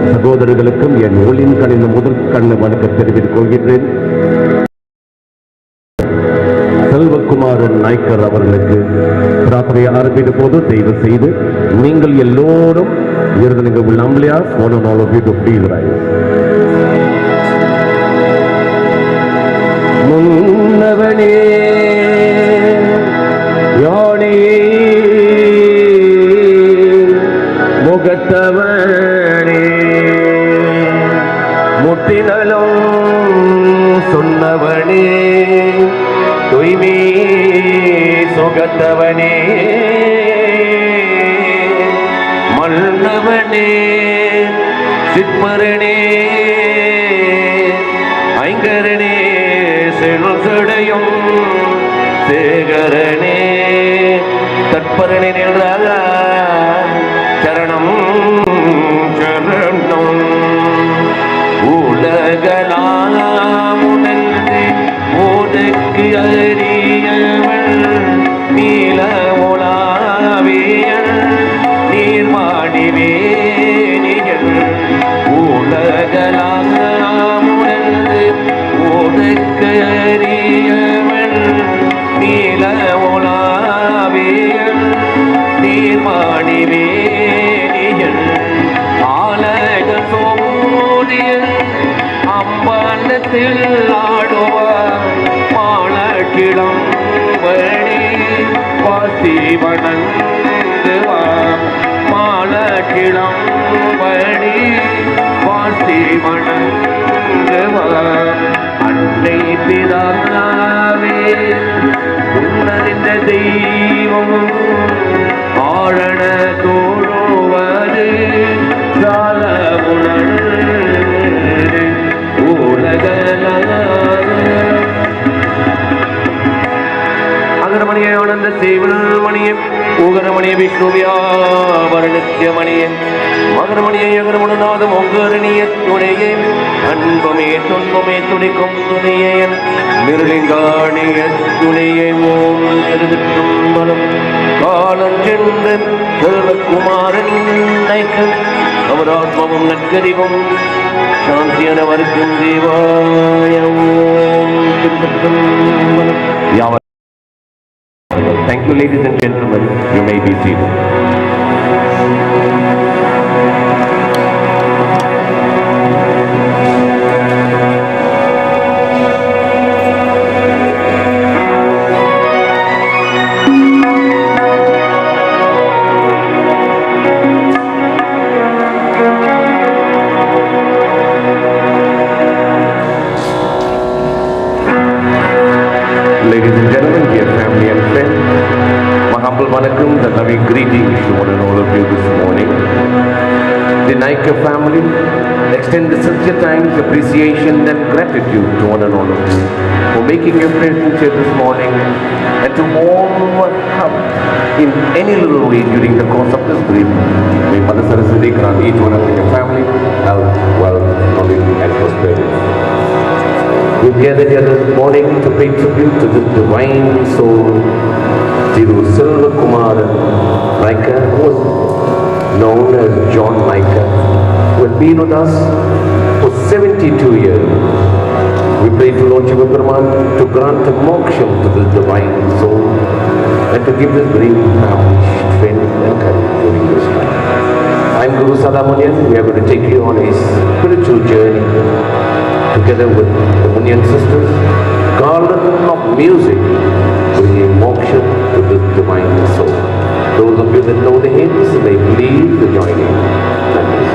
சகோதரர்களுக்கும் என் ஒளியின் கணித முதல் கண்ணு வணக்கம் தெரிவித்துக் கொள்கின்றேன். செல்வகுமாரன் நாய்க்கர் அவர்களுக்கு பிரார்த்தனை ஆரம்பித்த போது தயவு செய்து நீங்கள் எல்லோரும் முன்னவனே யானே முகத்தவனே முட்டினலும் சொன்னவனே தூய்மை சுகத்தவனே மன்னவனே சிற்பரனே ஐங்கரனே செல்சடையும் சேகரனே தற்பரனே நின்றாக சரணம் சரணம் உலகலாமுணர்ந்து உனக்கு அறியவள் நீல உலாவியல் நீர்மாடி வேணியல் உலகலாமுணர்ந்து உனக்கு அறியவள் நீல உலாவியல் நீர்மாடி வேணியல் ஆலக சோதியல் அம்பலத்தில் ஆடுவார் மாலக்கிடம் வழி வாசி வணங்குவார் மாலக்கிடம் வழி வாசி வணங்குவார் அன்னை பிதாவே உன்னறிந்த தெய்வம் ஆழன தோழுவது சால அகரமணிய ஆனந்த சேவனமணிய ஊகரமணிய விஷ்ணுவியாபர நித்தியமணிய அகரமணியை அகரமுடனாதும் ஒங்கரணிய துணையே அன்பமே துன்பமே துணிக்கும் துணையன் மிருளிங்காணிய துணையை ஓம் திருவிற்றும் காலம் சென்று செல்வகுமாரன் நைக்கர் அவர் ஆத்மாவும் நற்கறிவும் சாந்தியானவருக்கும் தேவாய ஓம் திருவிற்றும் Thank you, ladies and gentlemen. You may be seated. Ladies and gentlemen, dear family and friends, my humble vanakkam, the loving greetings to one and all of you this morning. The Naicker family extend the sincere thanks, appreciation and gratitude to one and all of you for making your presence here this morning and to all who have come in any little way during the course of this brief. May Mother Saraswati grant each one of your family health, wealth, knowledge and prosperity. We gathered here this morning to pay tribute to the divine soul, Thiru Selvakumar Naicker, who was known as John Naicker, who had been with us for 72 years. We pray to Lord Shiva Brahman to grant a moksham to this divine soul and to give this great family strength and courage during this time. I am Guru Sadamunyan. We are going to take you on a spiritual journey together with the Munyan sisters. Garland of music bringing moksha to this divine soul. Those of you that know the hymns, may please to join in. Thank you.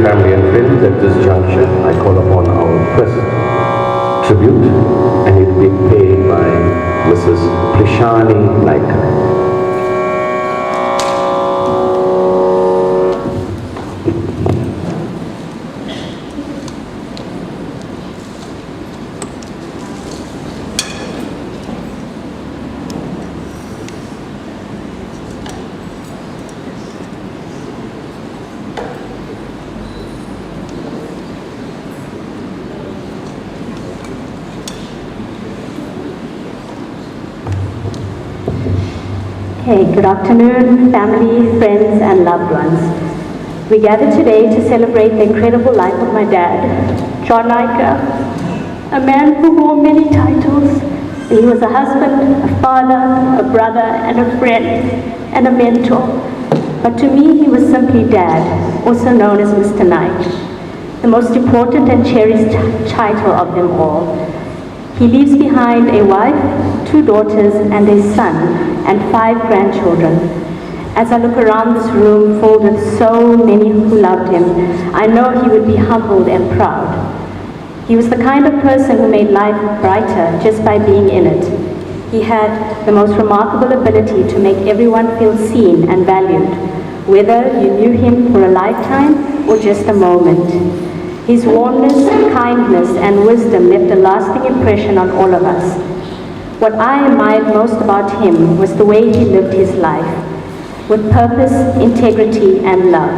family and friends, at this juncture, I call upon our first tribute, and it will be paid by Mrs. Prishani Naicker. Hey, good afternoon, family, friends, and loved ones. We gather today to celebrate the incredible life of my dad, John Naicker, a man who wore many titles. He was a husband, a father, a brother, and a friend, and a mentor. But to me, he was simply Dad, also known as Mr. Knight, the most important and cherished title of them all. He leaves behind a wife, 2 daughters, and a son, and 5 grandchildren. As I look around this room filled with so many who loved him, I know he would be humbled and proud. He was the kind of person who made life brighter just by being in it. He had the most remarkable ability to make everyone feel seen and valued, whether you knew him for a lifetime or just a moment. His warmness, kindness, and wisdom left a lasting impression on all of us. What I admired most about him was the way he lived his life, with purpose, integrity, and love.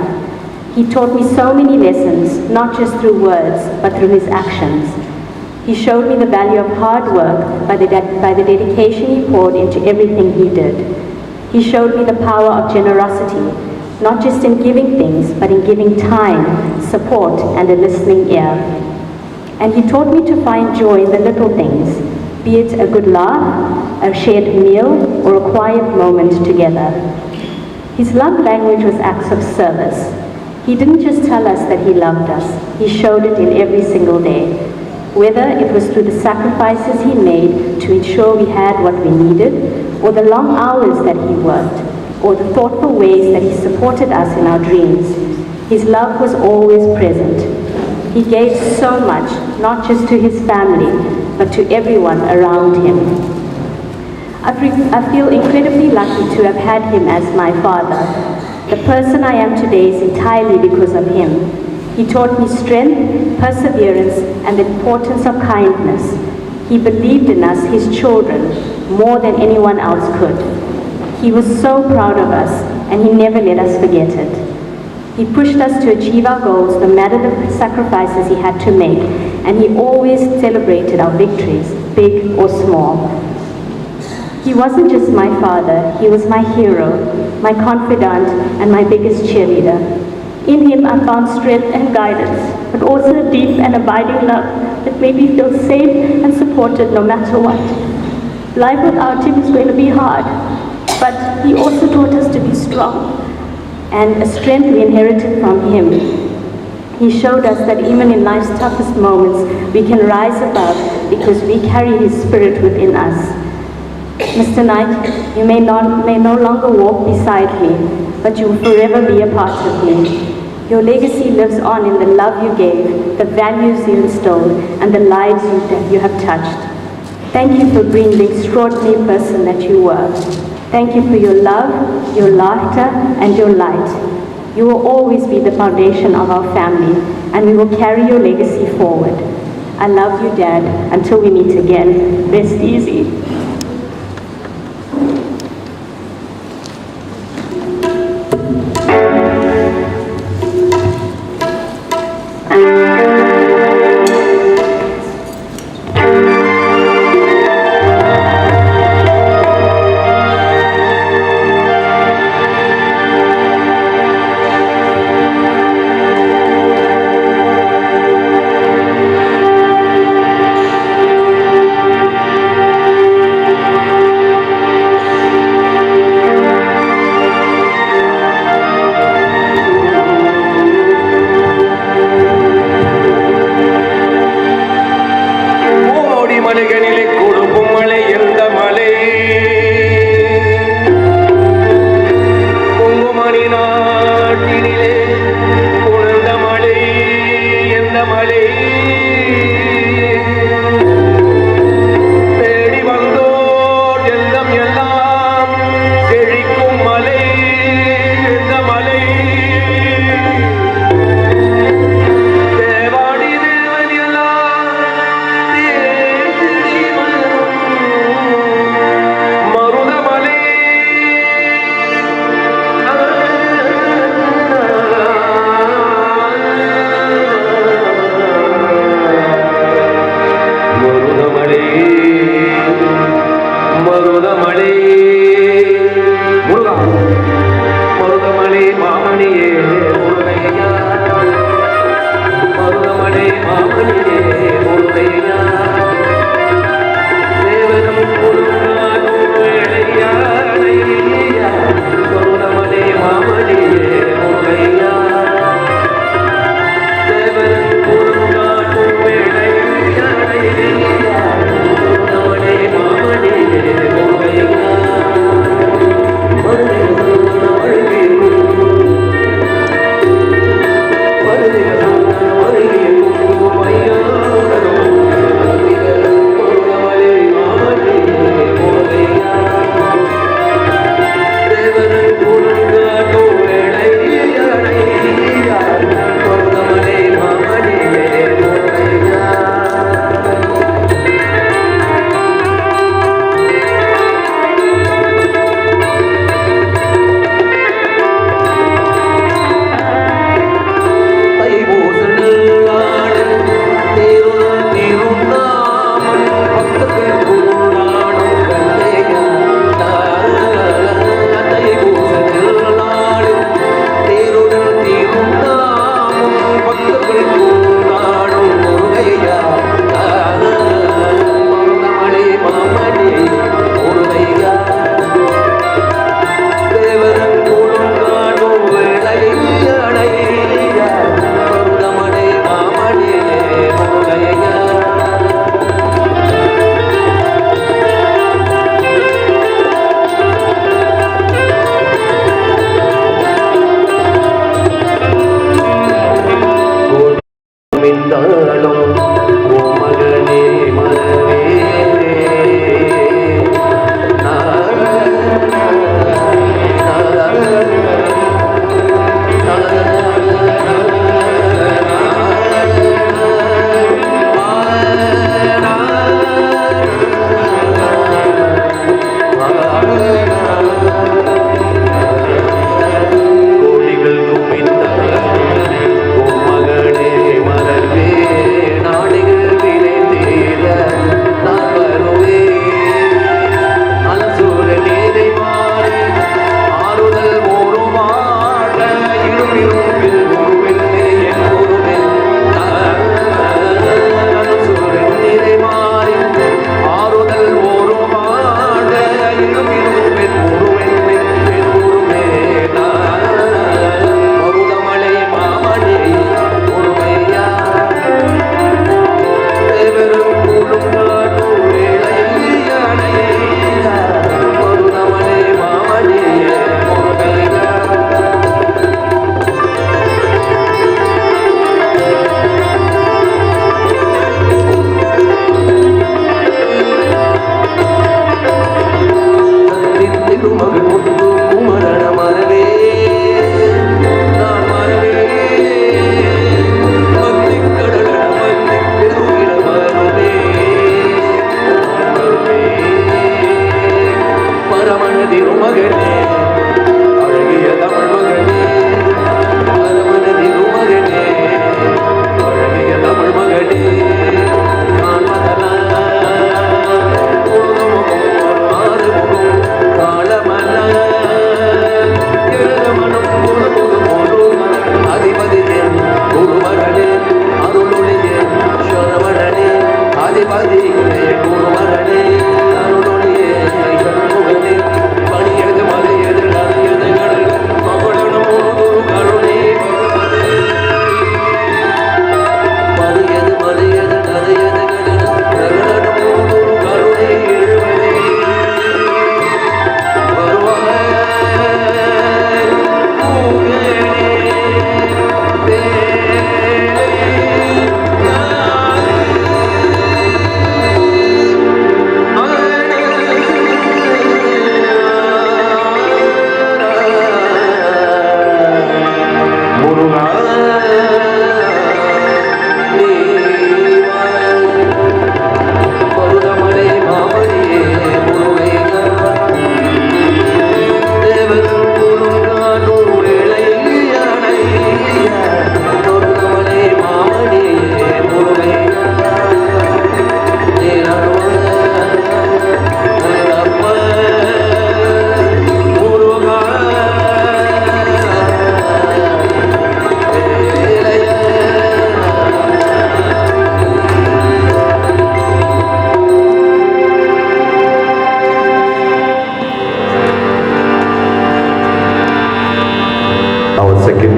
He taught me so many lessons, not just through words, but through his actions. He showed me the value of hard work by the dedication he poured into everything he did. He showed me the power of generosity, not just in giving things, but in giving time, support, and a listening ear. And he taught me to find joy in the little things, be it a good laugh, a shared meal, or a quiet moment together. His love language was acts of service. He didn't just tell us that he loved us, he showed it in every single day. Whether it was through the sacrifices he made to ensure we had what we needed, or the long hours that he worked, or the thoughtful ways that he supported us in our dreams, his love was always present. He gave so much, not just to his family, but to everyone around him. I feel incredibly lucky to have had him as my father. The person I am today is entirely because of him. He taught me strength, perseverance, and the importance of kindness. He believed in us, his children, more than anyone else could. He was so proud of us, and he never let us forget it. He pushed us to achieve our goals, no matter the sacrifices he had to make, and he always celebrated our victories, big or small. He wasn't just my father, he was my hero, my confidant, and my biggest cheerleader. In him I found strength and guidance, but also a deep and abiding love that made me feel safe and supported no matter what. Life without him is going to be hard, but he also taught us to be strong, and a strength we inherited from him. He showed us that even in life's toughest moments, we can rise above because we carry his spirit within us. Mr. Naicker, you may no longer walk beside me, but you will forever be a part of me. Your legacy lives on in the love you gave, the values you instilled, and the lives you have touched. Thank you for being the extraordinary person that you were. Thank you for your love, your laughter, and your light. You will always be the foundation of our family, and we will carry your legacy forward. I love you, Dad. Until we meet again, rest easy.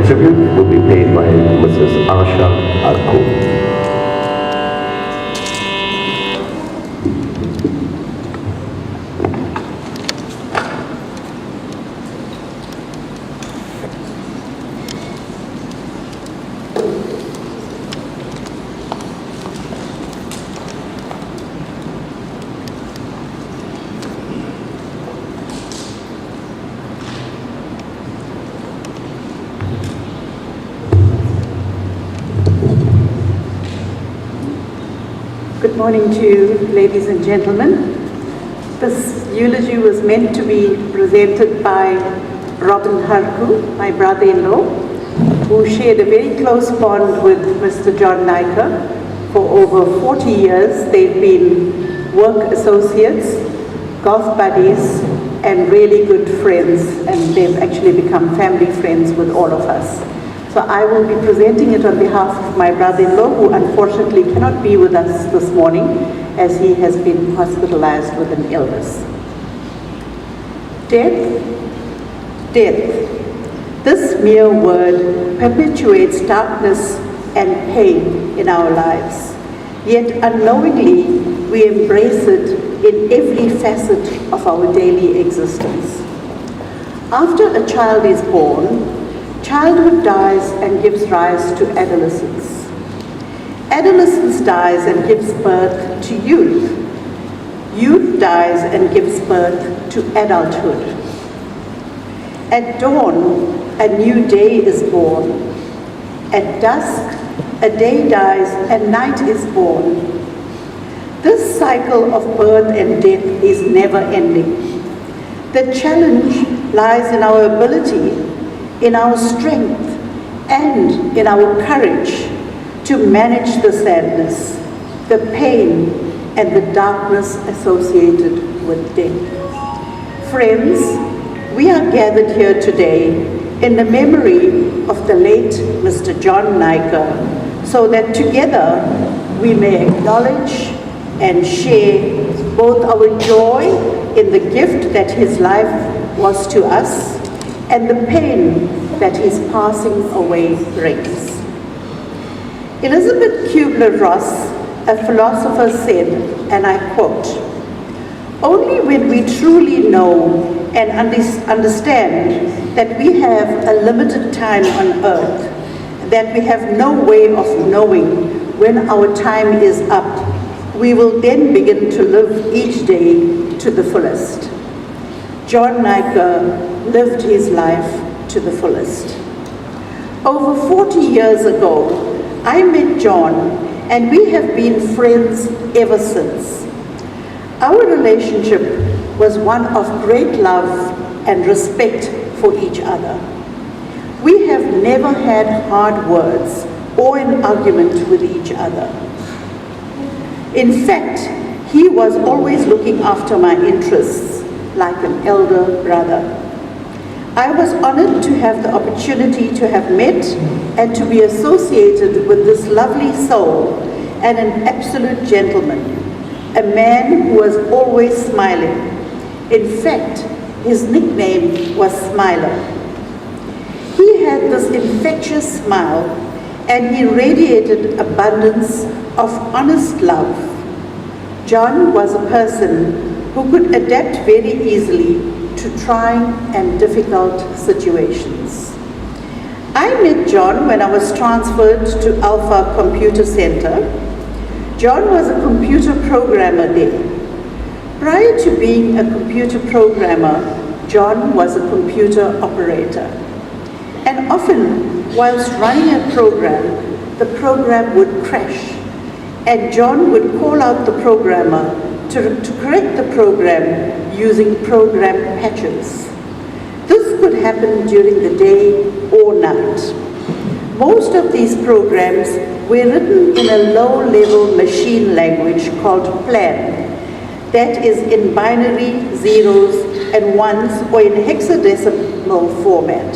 tribute will be paid by Mrs. Asha Arko. Good morning to you, ladies and gentlemen. This eulogy was meant to be presented by Robin Harku, my brother-in-law, who shared a very close bond with Mr. John Naicker. For over 40 years, they've been work associates, golf buddies, and really good friends, and they've actually become family friends with all of us. So I will be presenting it on behalf of my brother-in-law, who unfortunately cannot be with us this morning as he has been hospitalized with an illness. Death, death. This mere word perpetuates darkness and pain in our lives. Yet unknowingly, we embrace it in every facet of our daily existence. After a child is born, childhood dies and gives rise to adolescence. Adolescence dies and gives birth to youth. Youth dies and gives birth to adulthood. At dawn, a new day is born. At dusk, a day dies and night is born. This cycle of birth and death is never ending. The challenge lies in our ability, in our strength, and in our courage to manage the sadness, the pain, and the darkness associated with death. Friends, we are gathered here today in the memory of the late Mr. John Naicker, so that together we may acknowledge and share both our joy in the gift that his life was to us and the pain that his passing away brings. Elizabeth Kubler-Ross, a philosopher, said, and I quote, "Only when we truly know and understand that we have a limited time on earth, that we have no way of knowing when our time is up, we will then begin to live each day to the fullest." John Naicker lived his life to the fullest. Over 40 years ago, I met John, and we have been friends ever since. Our relationship was one of great love and respect for each other. We have never had hard words or an argument with each other. In fact, he was always looking after my interests like an elder brother. I was honored to have the opportunity to have met and to be associated with this lovely soul and an absolute gentleman, a man who was always smiling. In fact, his nickname was Smiler. He had this infectious smile and he radiated abundance of honest love. John was a person who could adapt very easily to trying and difficult situations. I met John when I was transferred to Alpha Computer Center. John was a computer programmer there. Prior to being a computer programmer, John was a computer operator. And often, whilst running a program, the program would crash, and John would call out the programmer to correct the program using program patches. This could happen during the day or night. Most of these programs were written in a low-level machine language called Plan, that is in binary zeros and ones or in hexadecimal format.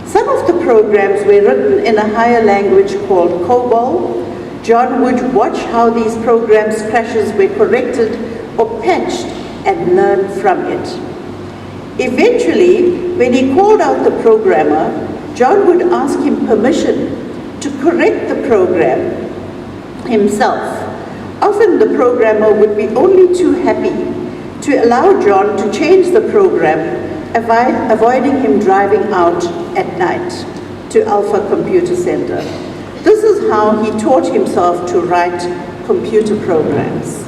Some of the programs were written in a higher language called COBOL. John would watch how these programs' crashes were corrected or patched and learn from it. Eventually, when he called out the programmer, John would ask him permission to correct the program himself. Often the programmer would be only too happy to allow John to change the program, avoiding him driving out at night to Alpha Computer Center. This is how he taught himself to write computer programs.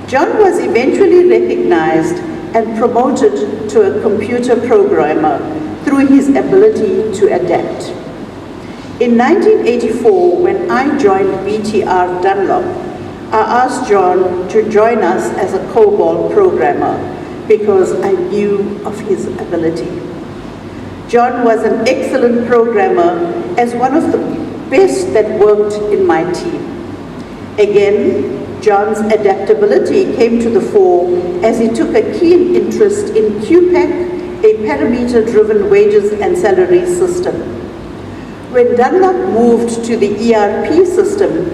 John was eventually recognized and promoted to a computer programmer through his ability to adapt. In 1984, when I joined BTR Dunlop, I asked John to join us as a COBOL programmer because I knew of his ability. John was an excellent programmer, as one of the best that worked in my team. Again, John's adaptability came to the fore as he took a keen interest in QPAC, a parameter-driven wages and salary system. When Dunlop moved to the ERP system,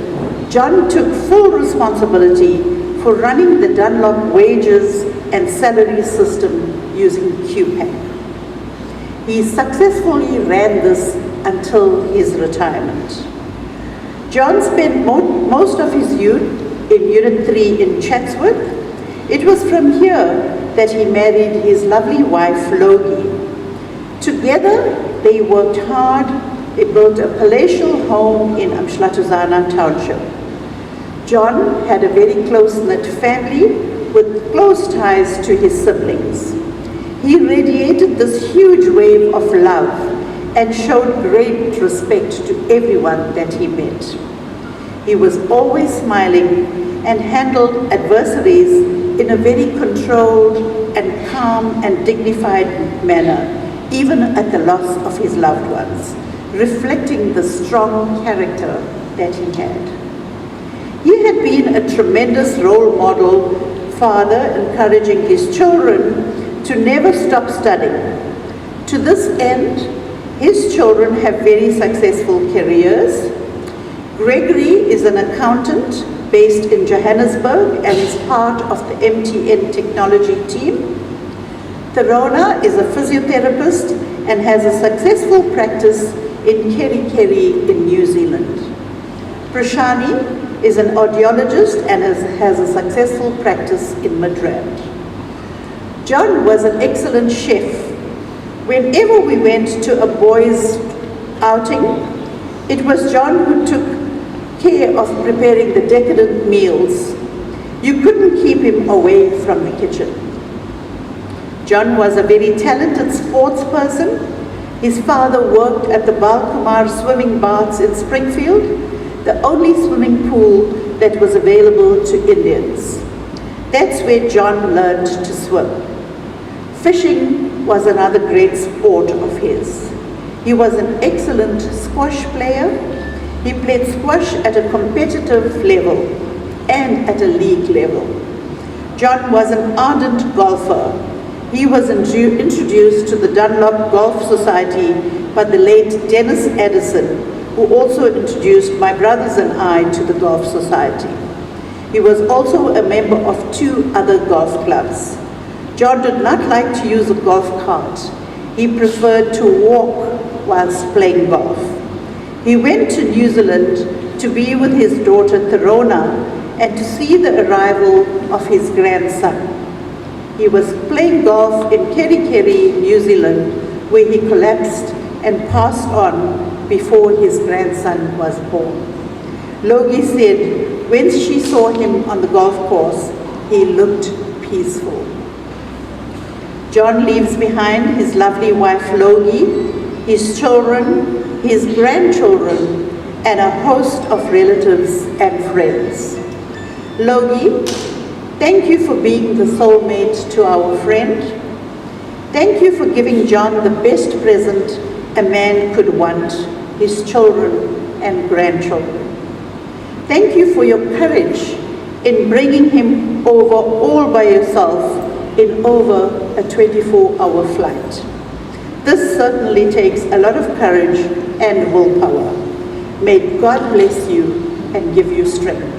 John took full responsibility for running the Dunlop wages and salary system using QPAC. He successfully ran this until his retirement. John spent most of his youth in Unit 3 in Chatsworth. It was from here that he married his lovely wife, Logie. Together, they worked hard. They built a palatial home in Amschlatuzana Township. John had a very close-knit family with close ties to his siblings. He radiated this huge wave of love and showed great respect to everyone that he met. He was always smiling and handled adversaries in a very controlled and calm and dignified manner, even at the loss of his loved ones, reflecting the strong character that he had. He had been a tremendous role model father, encouraging his children to never stop studying. To this end, his children have very successful careers. Gregory is an accountant based in Johannesburg and is part of the MTN technology team. Therona is a physiotherapist and has a successful practice in Kerikeri in New Zealand. Prashani is an audiologist and has a successful practice in Midrand. John was an excellent chef. Whenever we went to a boys' outing, it was John who took care of preparing the decadent meals. You couldn't keep him away from the kitchen. John was a very talented sports person. His father worked at the Balkumar swimming baths in Springfield, the only swimming pool that was available to Indians. That's where John learned to swim. Fishing was another great sport of his. He was an excellent squash player. He played squash at a competitive level and at a league level. John was an ardent golfer. He was introduced to the Dunlop Golf Society by the late Dennis Addison, who also introduced my brothers and I to the Golf Society. He was also a member of 2 other golf clubs. John did not like to use a golf cart. He preferred to walk whilst playing golf. He went to New Zealand to be with his daughter Therona and to see the arrival of his grandson. He was playing golf in Kerikeri, New Zealand, where he collapsed and passed on before his grandson was born. Logie said when she saw him on the golf course, he looked peaceful. John leaves behind his lovely wife Logie, his children, his grandchildren, and a host of relatives and friends. Logie, thank you for being the soulmate to our friend. Thank you for giving John the best present a man could want, his children and grandchildren. Thank you for your courage in bringing him over all by yourself in over a 24-hour flight. This certainly takes a lot of courage and willpower. May God bless you and give you strength.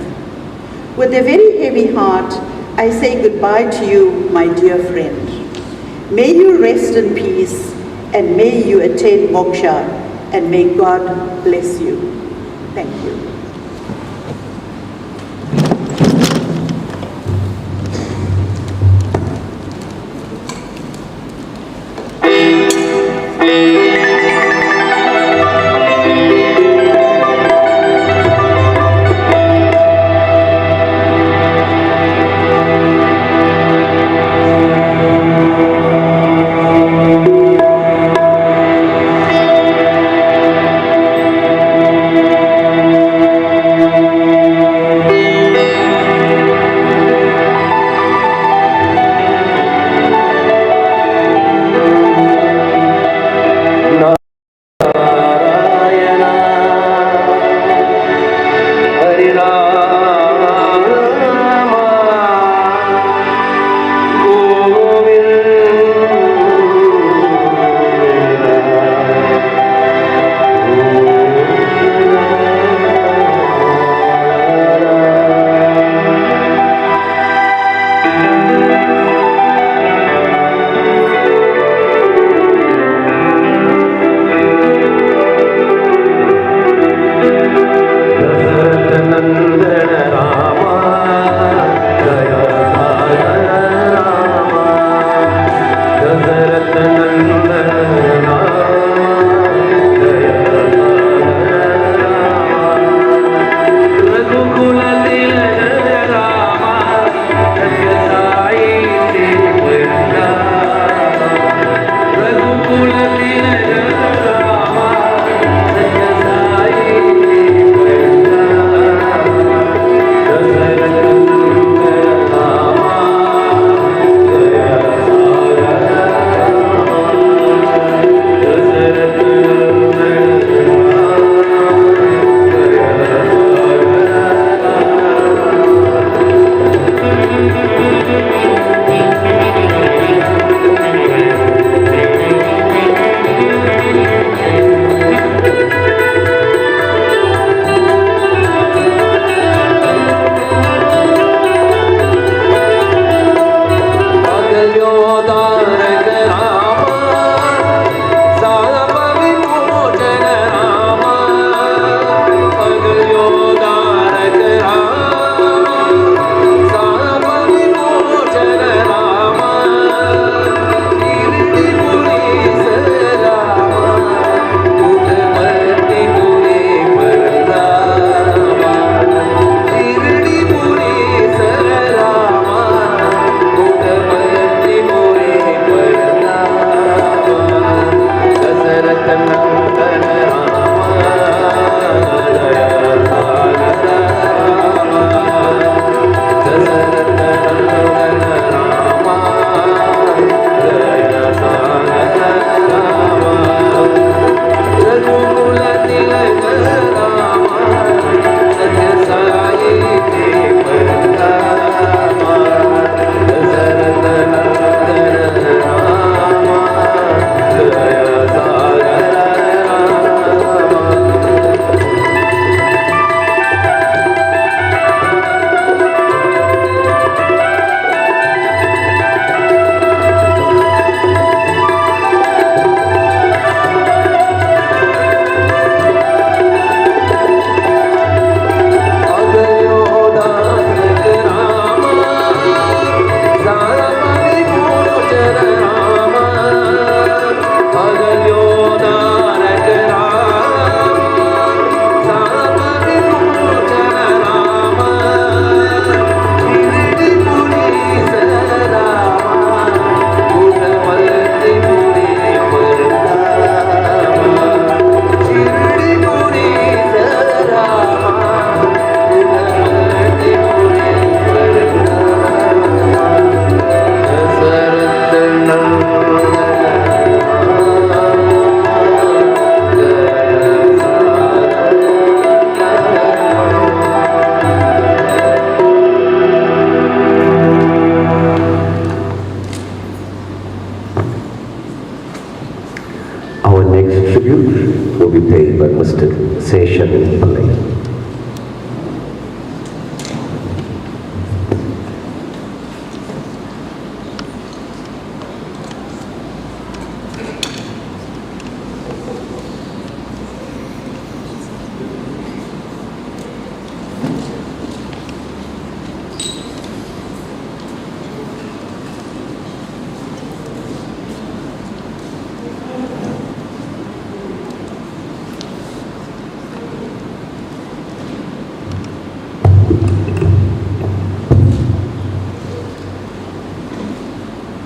With a very heavy heart, I say goodbye to you, my dear friend. May you rest in peace and may you attain moksha, and may God bless you. Thank you.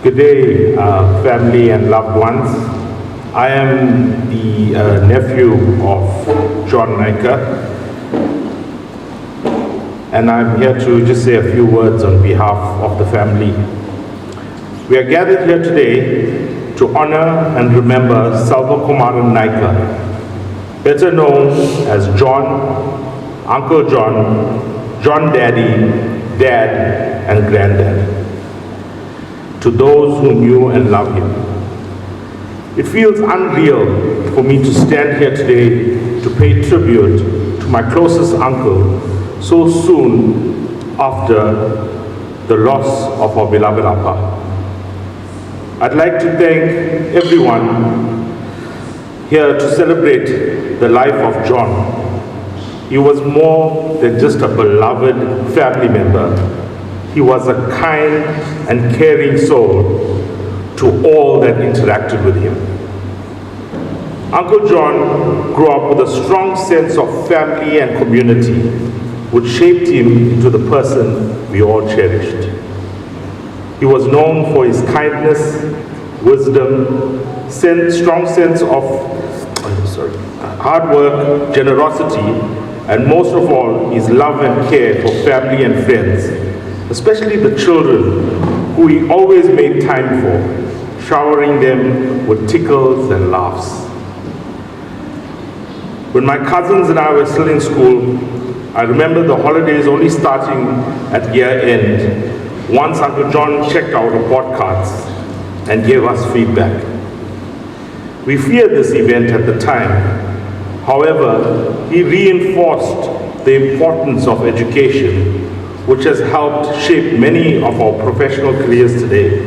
Good day, family and loved ones. I am the nephew of John Naicker, and I'm here to just say a few words on behalf of the family. We are gathered here today to honor and remember Salva Kumaran Naicker, better known as John, Uncle John, John Daddy, Dad, and Granddad. To those who knew and loved him. It feels unreal for me to stand here today to pay tribute to my closest uncle so soon after the loss of our beloved Appa. I'd like to thank everyone here to celebrate the life of John. He was more than just a beloved family member. He was a kind and caring soul to all that interacted with him. Uncle John grew up with a strong sense of family and community, which shaped him into the person we all cherished. He was known for his kindness, wisdom, strong sense of hard work, generosity, and most of all, his love and care for family and friends, especially the children who he always made time for, showering them with tickles and laughs. When my cousins and I were still in school, I remember the holidays only starting at year end, once Uncle John checked our report cards and gave us feedback. We feared this event at the time. However, he reinforced the importance of education, which has helped shape many of our professional careers today.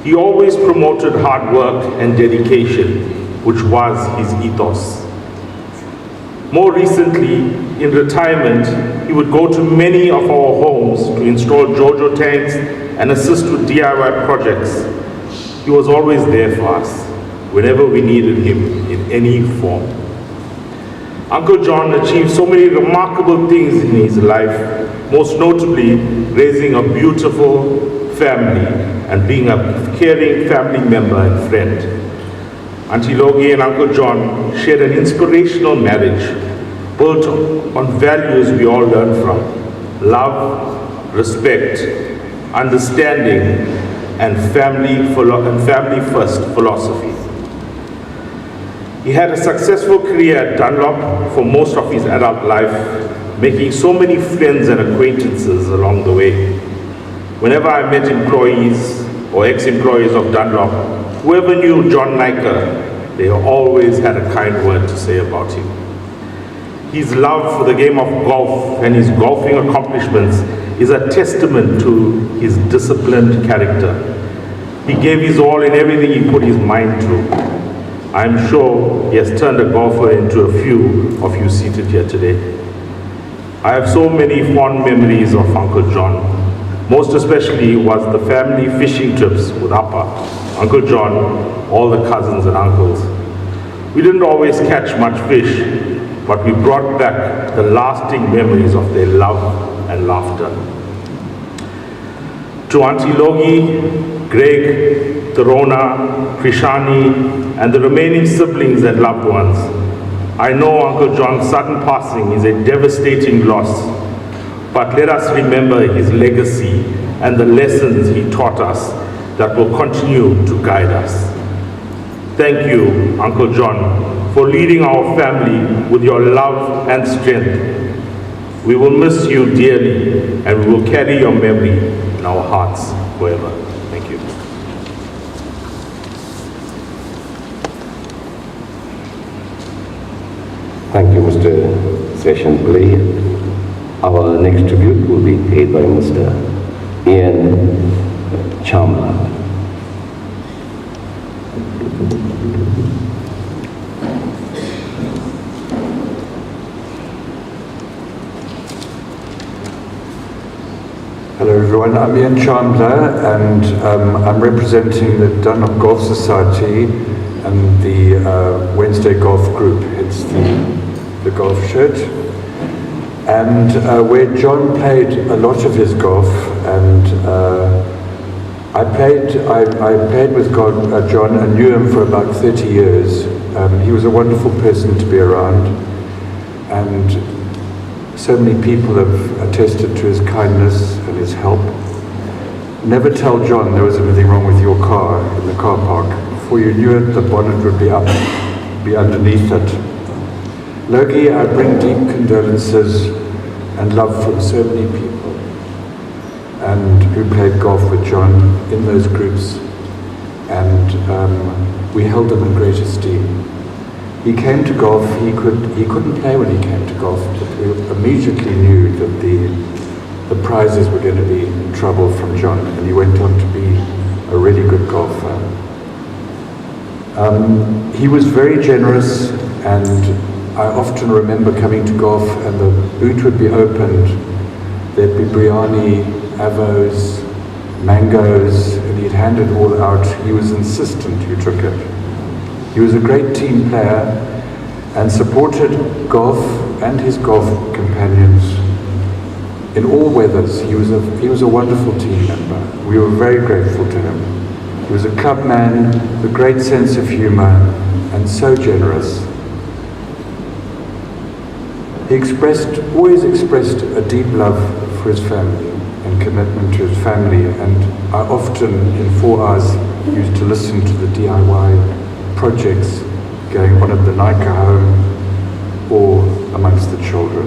He always promoted hard work and dedication, which was his ethos. More recently, in retirement, he would go to many of our homes to install JoJo tanks and assist with DIY projects. He was always there for us, whenever we needed him in any form. Uncle John achieved so many remarkable things in his life, most notably raising a beautiful family and being a caring family member and friend. Auntie Logie and Uncle John shared an inspirational marriage built on values we all learn from: love, respect, understanding, and family first philosophy. He had a successful career at Dunlop for most of his adult life, making so many friends and acquaintances along the way. Whenever I met employees or ex-employees of Dunlop, whoever knew John Naicker, they always had a kind word to say about him. His love for the game of golf and his golfing accomplishments is a testament to his disciplined character. He gave his all in everything he put his mind to. I'm sure he has turned a golfer into a few of you seated here today. I have so many fond memories of Uncle John. Most especially was the family fishing trips with Appa, Uncle John, all the cousins and uncles. We didn't always catch much fish, but we brought back the lasting memories of their love and laughter. To Auntie Logie, Greg, Torona, Krishani, and the remaining siblings and loved ones, I know Uncle John's sudden passing is a devastating loss, but let us remember his legacy and the lessons he taught us that will continue to guide us. Thank you, Uncle John, for leading our family with your love and strength. We will miss you dearly, and we will carry your memory in our hearts forever. Thank you. Thank you, Mr. Session Play. Our next tribute will be paid by Mr. Ian Chamla. Hello everyone, I'm Ian Chandler and I'm representing the Dunlop Golf Society and the Wednesday Golf Group. It's the golf shirt. And where John played a lot of his golf and I played with John and knew him for about 30 years. He was a wonderful person to be around, and so many people have attested to his kindness and his help. Never tell John there was anything wrong with your car in the car park. Before you knew it, the bonnet would be underneath it. Logie, I bring deep condolences and love from so many people and who played golf with John in those groups, and we held him in great esteem. He came to golf, he couldn't play when he came to golf, but we immediately knew that the prizes were going to be in trouble from John, and he went on to be a really good golfer. He was very generous, and I often remember coming to golf and the boot would be opened, there'd be biryani, avos, mangoes, and he'd hand it all out. He was insistent you took it. He was a great team player and supported golf and his golf companions in all weathers. He was a wonderful team member. We were very grateful to him. He was a club man with a great sense of humor and so generous. He always expressed a deep love for his family and commitment to his family, and I often, in 4 hours, used to listen to the DIY projects going on at the Naicker home or amongst the children.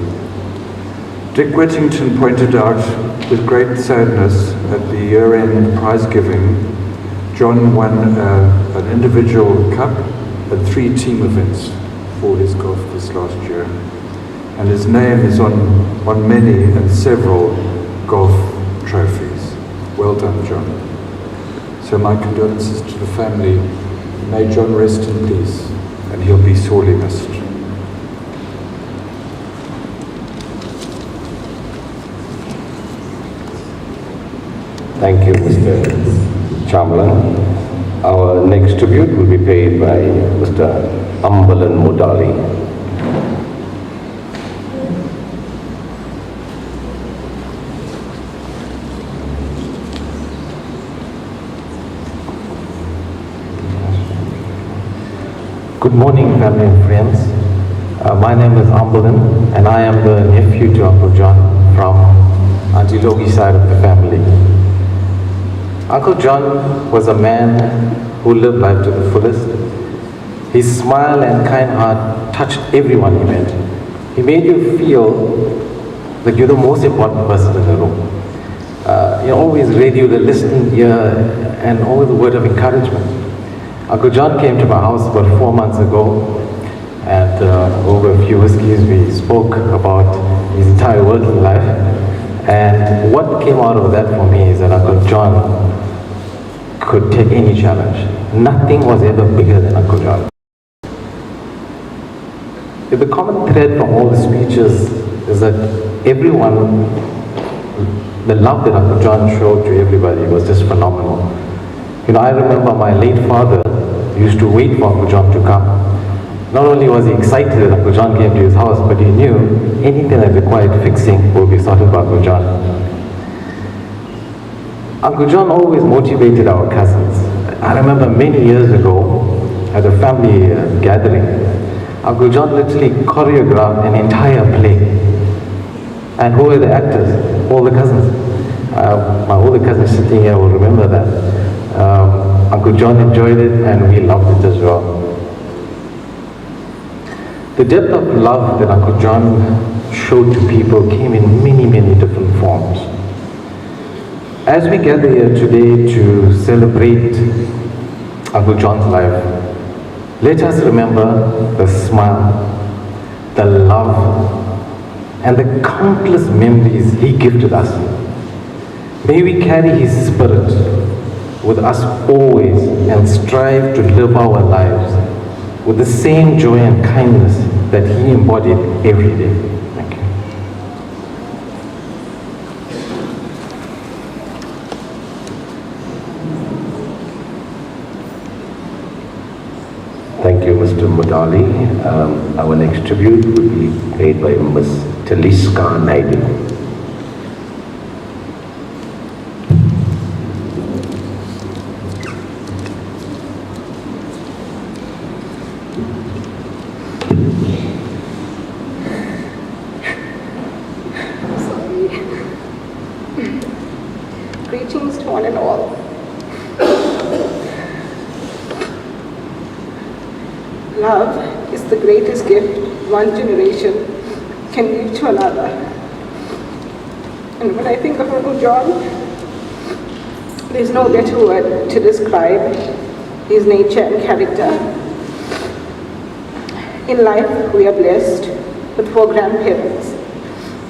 Dick Whittington pointed out with great sadness at the year-end prize giving, John won an individual cup and 3 team events for his golf this last year. And his name is on many and several golf trophies. Well done, John. So my condolences to the family. May John rest in peace, and he'll be sorely missed. Thank you, Mr. Chamlan. Our next tribute will be paid by Mr. Ambalan Mudali. Good morning, family and friends. My name is Ambalan, and I am the nephew to Uncle John from Auntie Logie's side of the family. Uncle John was a man who lived life to the fullest. His smile and kind heart touched everyone he met. He made you feel like you're the most important person in the room. He always read you the listening ear and always a word of encouragement. Uncle John came to my house about 4 months ago, and over a few whiskeys we spoke about his entire working life. And what came out of that for me is that Uncle John could take any challenge. Nothing was ever bigger than Uncle John. The common thread from all the speeches is that everyone, the love that Uncle John showed to everybody was just phenomenal. You know, I remember my late father used to wait for Uncle John to come. Not only was he excited that Uncle John came to his house, but he knew anything that required fixing would be sorted by Uncle John. Uncle John always motivated our cousins. I remember many years ago at a family gathering, Uncle John literally choreographed an entire play. And who were the actors? All the cousins. My older cousin sitting here will remember that. Uncle John enjoyed it and we loved it as well. The depth of love that Uncle John showed to people came in many, many different forms. As we gather here today to celebrate Uncle John's life, let us remember the smile, the love, and the countless memories he gifted us. May we carry his spirit with us always and strive to live our lives with the same joy and kindness that he embodied every day. Thank you. Thank you, Mr. Mudali. Our next tribute will be paid by Ms. Taliska Naicker. Greetings to one and all. Love is the greatest gift one generation can give to another. And when I think of Uncle John, there's no better word to describe his nature and character. In life, we are blessed with 4 grandparents.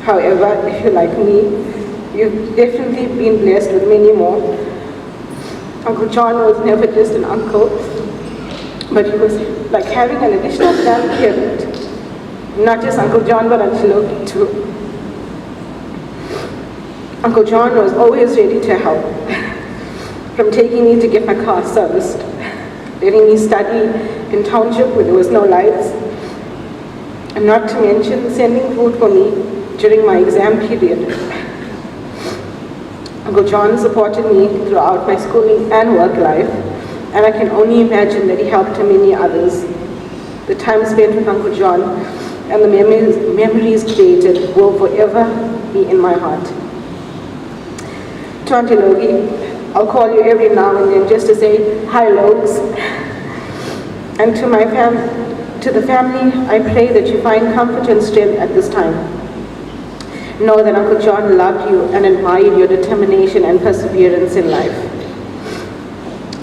However, if you're like me, you've definitely been blessed with many more. Uncle John was never just an uncle, but he was like having an additional grandparent. Not just Uncle John, but Auntie Logie too. Uncle John was always ready to help, from taking me to get my car serviced, letting me study in township where there was no lights, and not to mention sending food for me during my exam period. Uncle John supported me throughout my schooling and work life, and I can only imagine that he helped many others. The time spent with Uncle John and the memories created will forever be in my heart. To Auntie Logie, I'll call you every now and then just to say, hi Logs. And to the family, I pray that you find comfort and strength at this time. Know that Uncle John loved you and admired your determination and perseverance in life.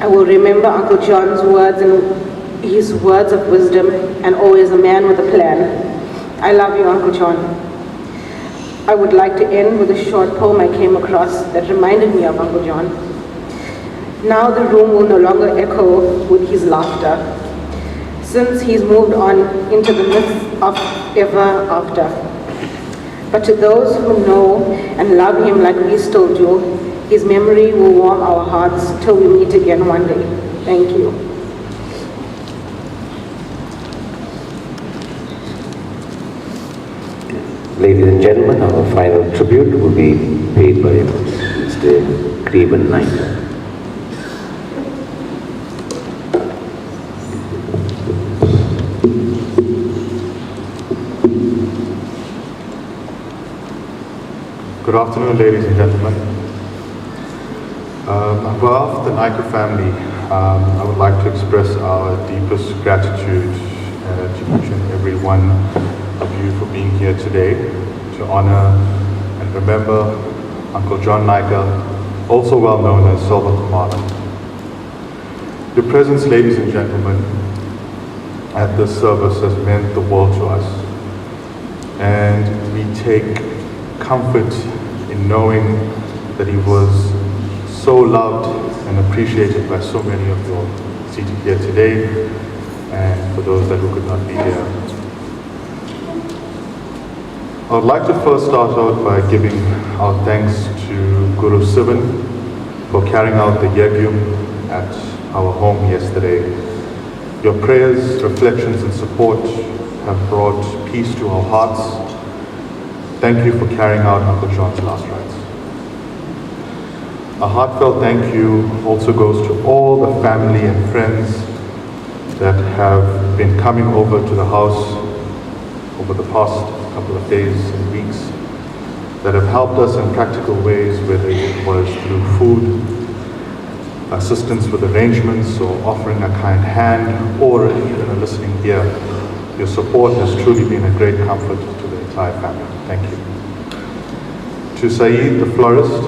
I will remember Uncle John's words and his words of wisdom, and always a man with a plan. I love you, Uncle John. I would like to end with a short poem I came across that reminded me of Uncle John. Now the room will no longer echo with his laughter, since he's moved on into the myth of ever after. But to those who know and love him like we still do, his memory will warm our hearts till we meet again one day. Thank you. Ladies and gentlemen, our final tribute will be paid by Mr. Naicker. Good afternoon, ladies and gentlemen. On behalf of the Naicker family, I would like to express our deepest gratitude to each and every one of you for being here today to honor and remember Uncle John Naicker, also well known as Silver Kumara. Your presence, ladies and gentlemen, at this service has meant the world to us, and we take comfort in knowing that he was so loved and appreciated by so many of you all seated here today, and for those who could not be here. I would like to first start out by giving our thanks to Guru Sivan for carrying out the Yajna at our home yesterday. Your prayers, reflections and support have brought peace to our hearts. Thank you for carrying out Uncle John's last rites. A heartfelt thank you also goes to all the family and friends that have been coming over to the house over the past couple of days and weeks, that have helped us in practical ways, whether it was through food, assistance with arrangements, or offering a kind hand, or even a listening ear. Your support has truly been a great comfort to the entire family. Thank you. To Saeed, the florist,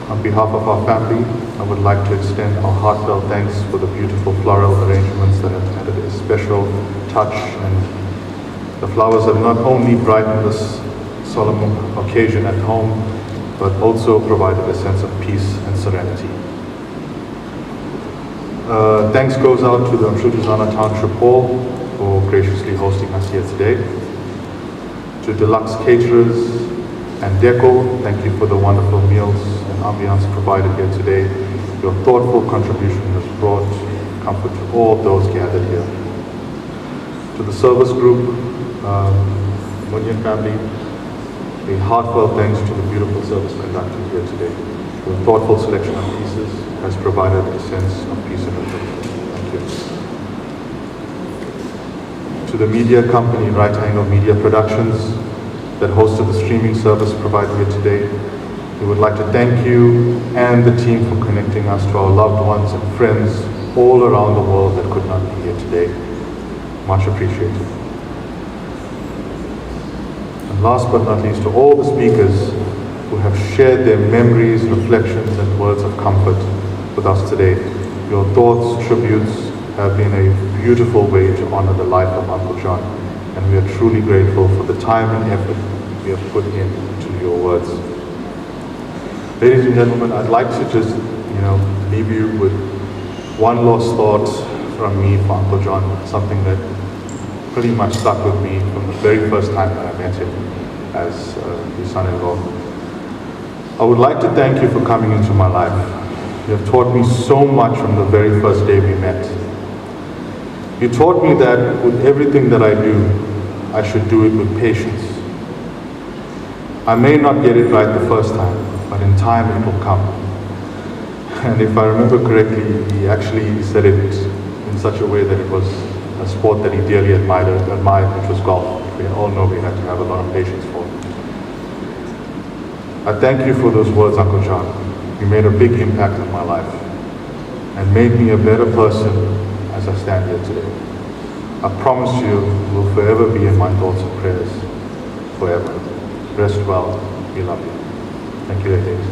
on behalf of our family, I would like to extend our heartfelt thanks for the beautiful floral arrangements that have added a special touch, and the flowers have not only brightened this solemn occasion at home, but also provided a sense of peace and serenity. Thanks goes out to the Mshuduzana Township Hall for graciously hosting us here today. To Deluxe Caterers and Deco, thank you for the wonderful meals and ambiance provided here today. Your thoughtful contribution has brought comfort to all those gathered here. To the service group, Munyan family, a heartfelt thanks to the beautiful service conducted here today. Your thoughtful selection of pieces has provided a sense of peace and reflection. Thank you. To the media company, Right Angle Media Productions, that hosted the streaming service provided here today. We would like to thank you and the team for connecting us to our loved ones and friends all around the world that could not be here today. Much appreciated. And last but not least, to all the speakers who have shared their memories, reflections, and words of comfort with us today. Your thoughts, tributes have been a beautiful way to honor the life of Uncle John, and we are truly grateful for the time and effort you have put into your words. Ladies and gentlemen, I'd like to just, leave you with one last thought from me for Uncle John, something that pretty much stuck with me from the very first time that I met him as his son-in-law. I would like to thank you for coming into my life. You have taught me so much from the very first day we met. You taught me that with everything that I do, I should do it with patience. I may not get it right the first time, but in time it will come. And if I remember correctly, he actually said it in such a way that it was a sport that he dearly admired, which was golf. We all know we had to have a lot of patience for. I thank you for those words, Uncle John. You made a big impact on my life and made me a better person as I stand here today. I promise you will forever be in my thoughts and prayers, forever. Rest well. We love you. Thank you, ladies.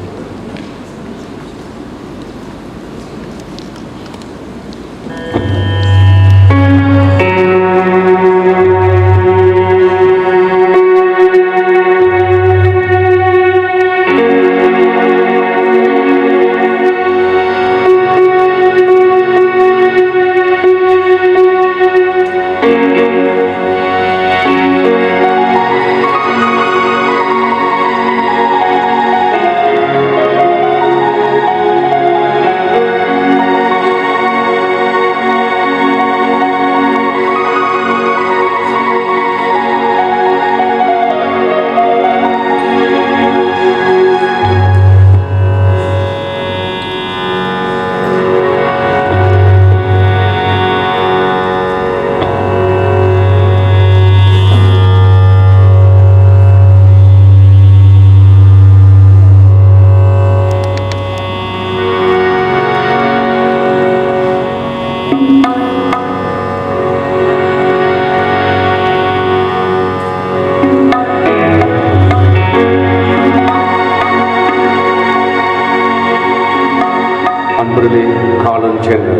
அன்பர்களே, காலம் சென்ற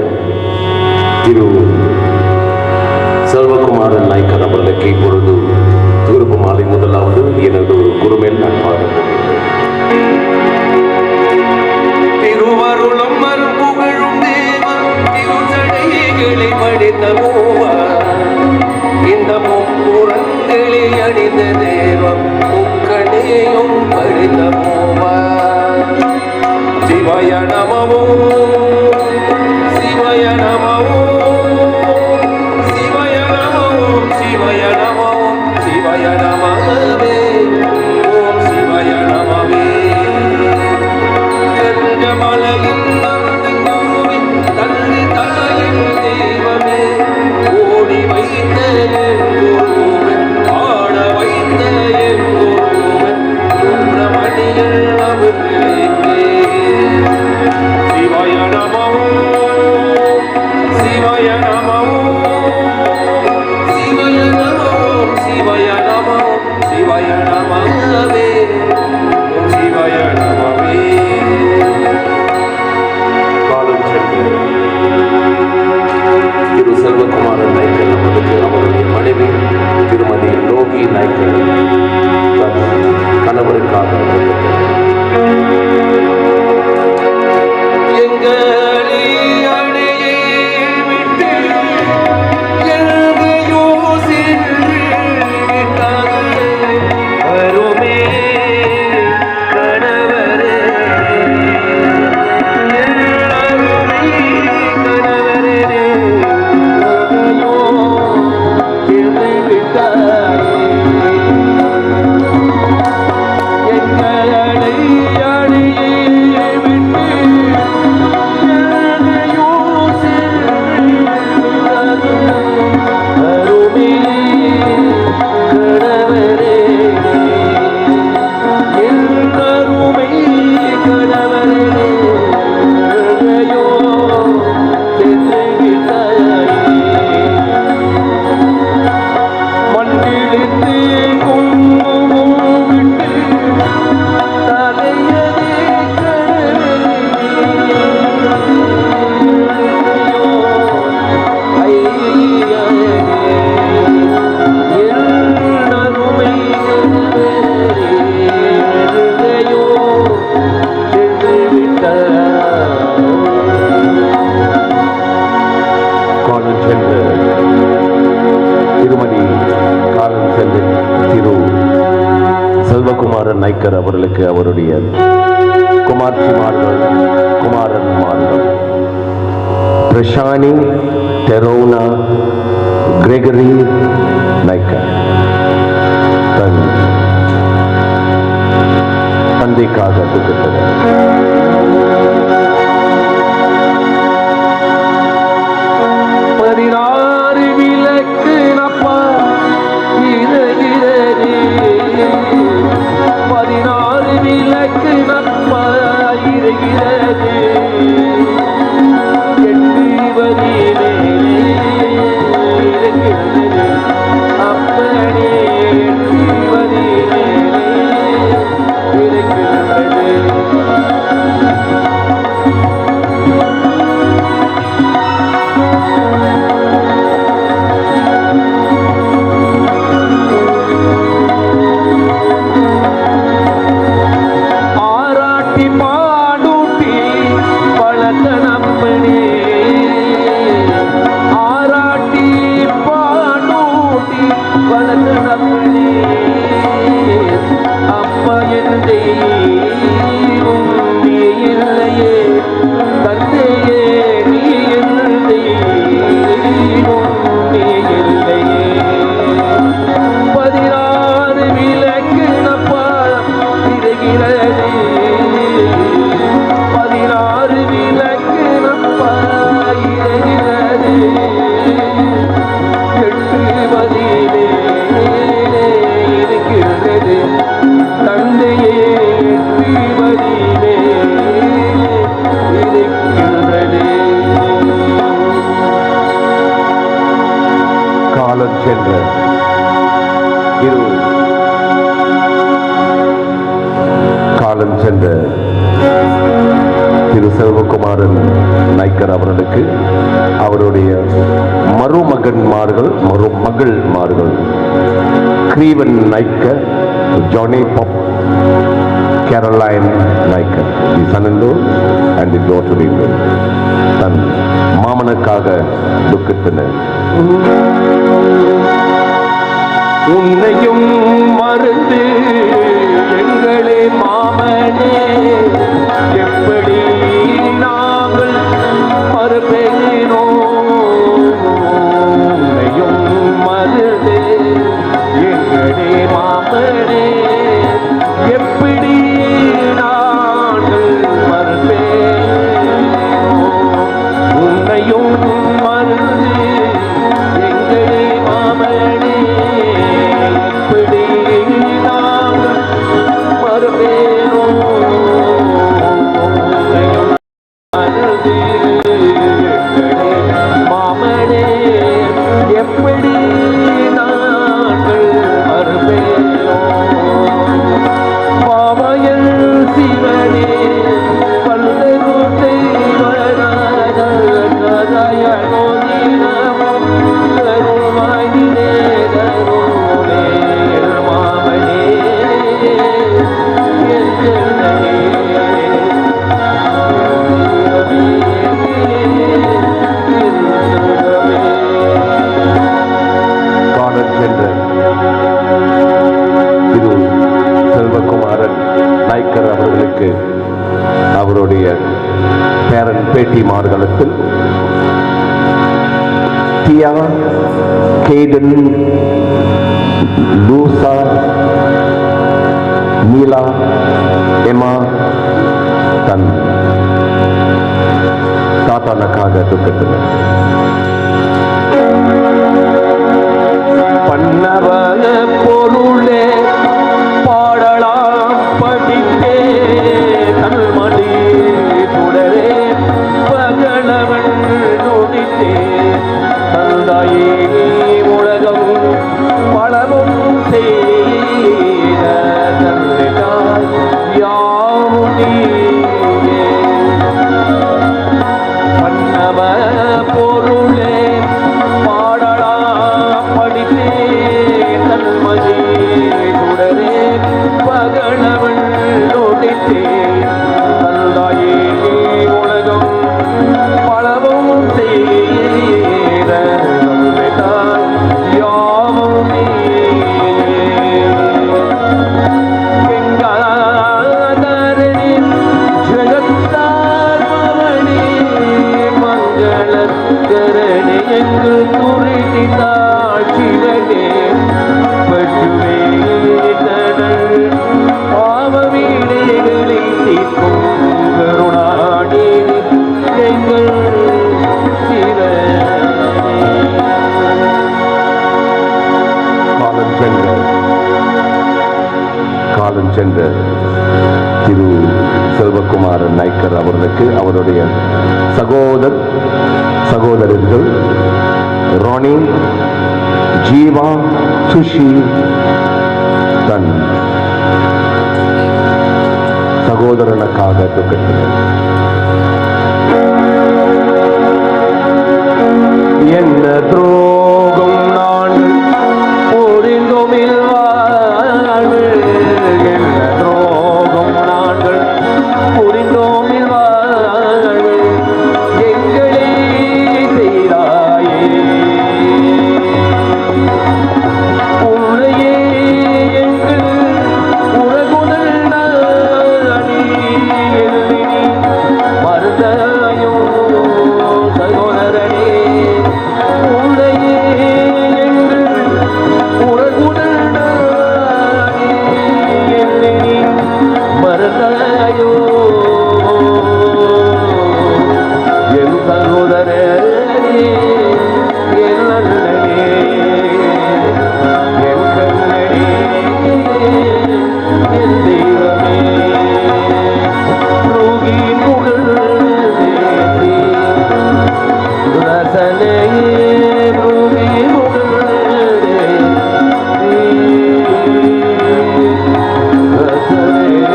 திரு செல்வகுமாரன் நாய்க்கர் அவர்களுக்கு இப்பொழுது திருப்புமாலை முதலாவது எனது குருமேல் நான் பாடுகிறேன். திருவருளும் அருள்புகழும் தேவன் திருச்சடைகளை படித்த மூவா, இந்த முப்புறங்களை அணிந்த தேவன் முக்கணையும் படித்த மூவா. சிவாய நமோ, சிவாய நமோ, சிவாய நமோ, சிவாய நமோ, சிவாய நமவே, ஓம் சிவாய நமவே. கஞ்சமலையின் நந்தங்குருவின் தந்தை தாயின் தெய்வமே, ஓடி வைத்த என் குருவன், ஆட வைத்த என் குருவன், சுப்பிரமணியன் அவர்களுக்கே. சிவாய நமோ, சிவாய நமோ, சிவாய நமோ, சிவாய நமோ, சிவாய நமவே, சிவாய நமவே. காலம் சென்று திரு செல்வகுமாரன் நாய்க்கர் நமக்கு அவருடைய மனைவி திருமதி லோகி நாய்க்கர் கணவருக்காக வருமே நாய்க்கர் அவர்களுக்கு அவருடைய குமார்த்திமார்கள், குமாரன்மார்கள் பிரஷானி, டெரோனா, கிரெகரி நாய்க்கர் தன் தந்தைக்காக துக்கத்தனர். சென்ற காலம் சென்ற திரு செல்வகுமாரன் நாய்க்கர் அவர்களுக்கு அவருடைய மருமகள்மார்கள் கிரீவன் நாய்க்கர், ஜானி பாப், Caroline Naicker, the son-in-law and the daughter-in-law. தன் மாமனுக்காக துக்கத்தினர். உன்னையும் மறந்து எங்களே மாமனே, எப்படி நாங்கள் மறுபேனோ. உன்னையும் மறந்து எங்களே மாமனே, எப்படி நாங்கள் மறுபேனோ. உன்னையும் மறந்து எங்களே மாமனே, எப்படி நாங்கள் மறுபேனோ. உன்னையும் மறந்து எங்களே மாமனே, எப்படி நாங்கள் மறுபேனோ. பாவையல் சிவனே பல்லரு தெய்வராயனோ நீனமும் கருமாயினே கருணே மாமனே காலம் சென்ற திரு செல்வகுமாரன் நாய்க்கர் அவர்களுக்கு அவருடைய பேரன் பேட்டிமார்களுக்கு தியா, கேடன், லூசா, நீலா, எமா தன் தாத்தானுக்காக துக்கத்தினர். பன்னவக பொருளே பாடலாம் படித்தே கல்மணி சுடரே பகலவன் நொடித்தே தந்தாயே உலகம் பலமும் செய்த தந்தாய் யாவும் நீயே. பன்னவ பொருள் கரணை எங்கு துரித்தாள் சிவனே பற்றுமே கடல் பாவ வீடுகளை தீர்க்கும் கருணாடே எங்கள் சிவனே. காலம் சென்ற திரு செல்வகுமாரன் நாய்க்கர் அவர்களுக்கு அவருடைய சகோதரர்கள் ராணி, ஜீவா, சுஷி தன் சகோதரனுக்காக துக்கத்தினர். என்ன துரோகம் நான் புரிந்தோமில் வாழ்வு, என்ன துரோகம் நாங்கள் புரிந்தோமில் வாழ்வு எங்களே செய்தாயே. உன்னையே எங்கள் உலகுதல் நாடி எழுதி மறுதாயோ சகோதரனே. உன்னையே எங்கள் உலகுதல் நாடி எழுதி மறுதாயோ என் சகோதரனே, என் அண்ணனே, என் கண்ணனே, என் தெய்வமே. ரோகியின் புகழ் பேசி ரசனையே, ரோகியின் புகழ் பேசி ரசனையே.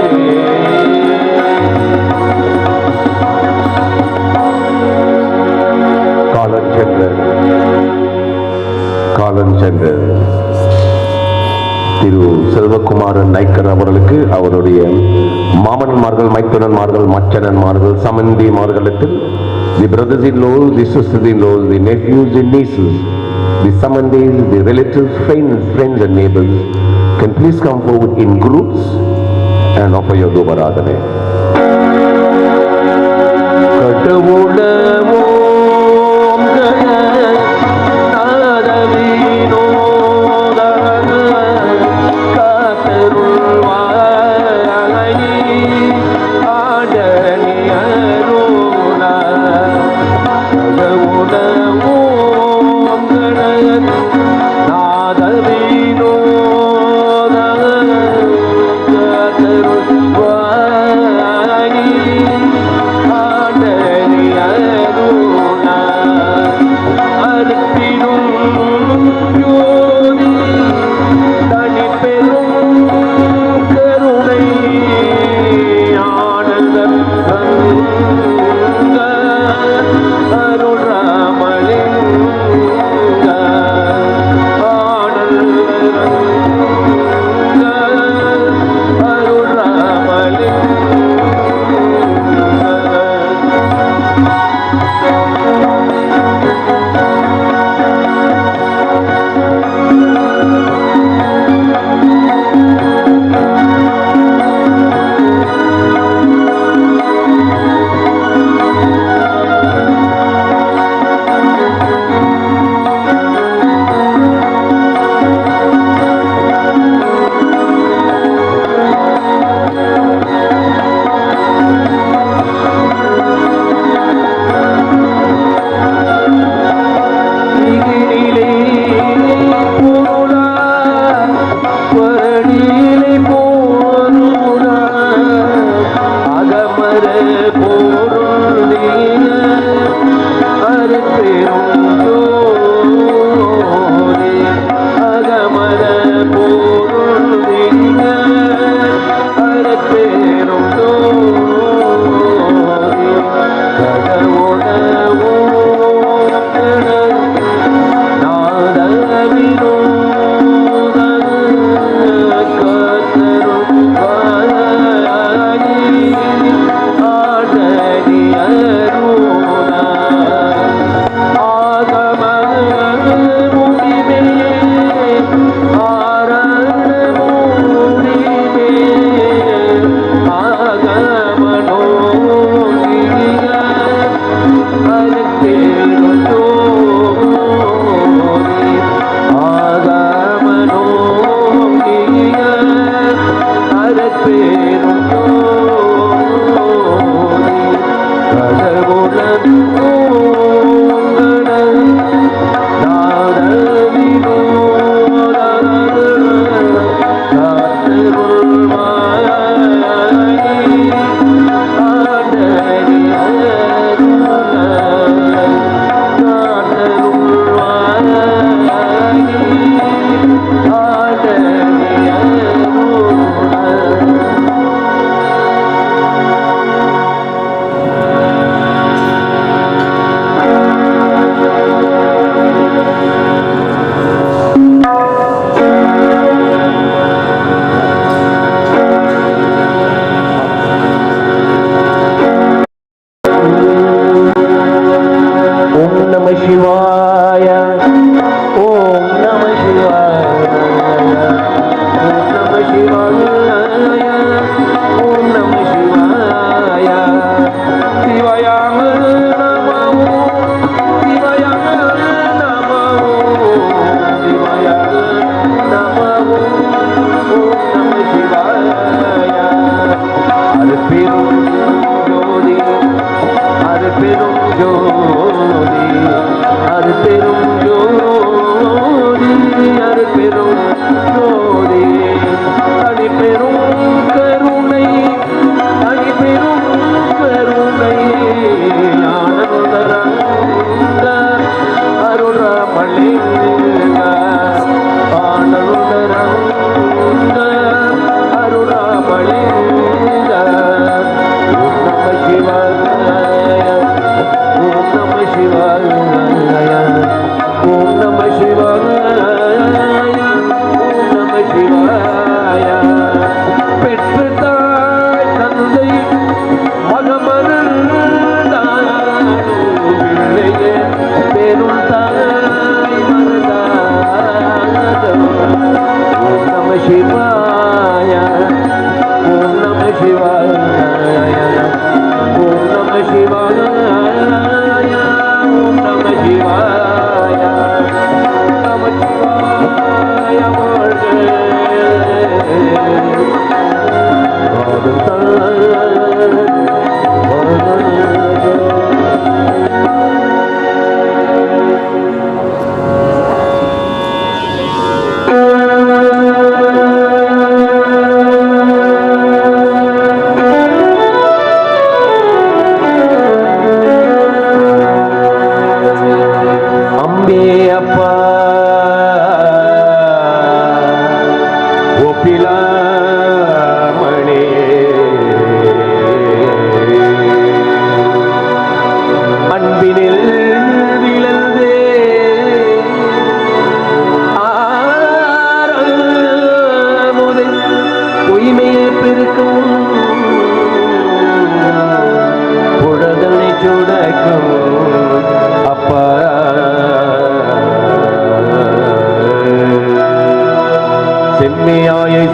காலம் சென்ற திரு செல்வகுமாரன் நாய்க்கர் அவர்களுக்கு அவருடைய மாமன்மார்கள், மைத்துனன்மார்கள், மச்சனன்மார்கள், சமந்திமார்களிடத்தில் the brothers-in-laws, the sisters-in-laws, the nephews and nieces, the samandis, the relatives, friends and neighbors can please come forward in groups and offer your Dobaradhane. கடவுளமோ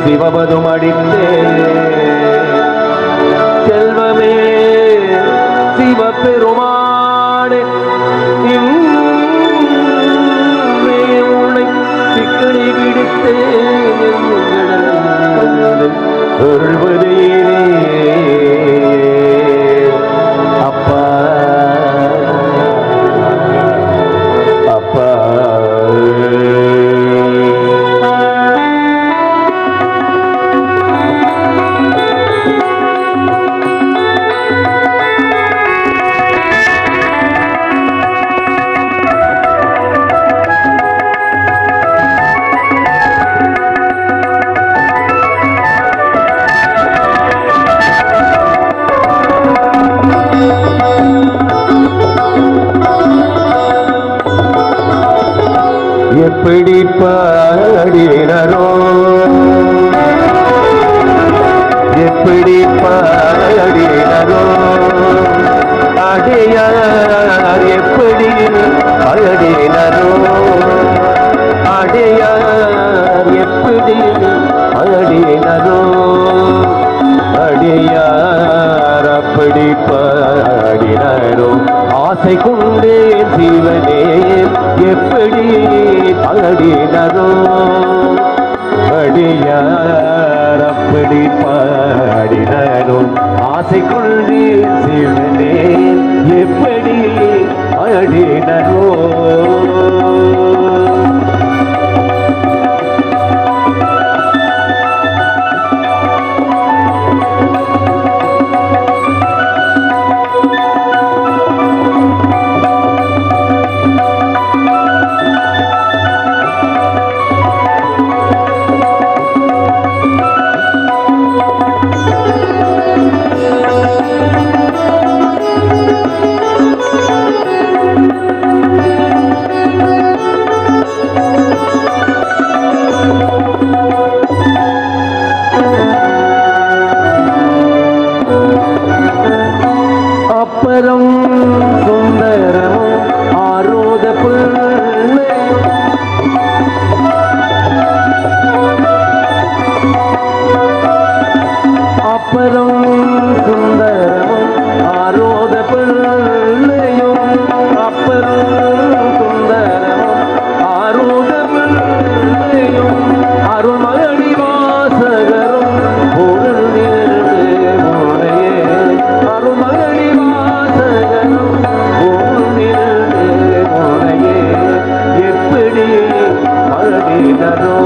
சிவபதும் அடித்தே செல்வமே சிவபெருமானே இன்றே உன்னை சிக்கனை பிடித்தே சொல்வதே அப்பா அப்பா எப்படி பாடினரோ எப்படி பாடினரோ அடையார் எப்படி பாடினரோ அடையார் எப்படி பாடினரோ அடையார் அப்படி பாடினரோ ஆசை கொண்டேன் சிவனே எப்படி பாடினரோ அடியார் அப்படி பாடினரோ ஆசை கொண்டேன் சிவனே எப்படி பாடினரோ. அப்பறம் சுந்தரமும் ஆரோத பிள்ளை அப்பறம் சுந்தரமும் ஆரோத பிள்ளையும் அப்பறம் சுந்தரமும் ஆரோத பிள்ளையும் அருள்மணி வாசகரும் பொருள் நின்று முனையே அருள்மணி வாசகரும் பொருள் நின்று முனையே எப்படி பாடினரோ.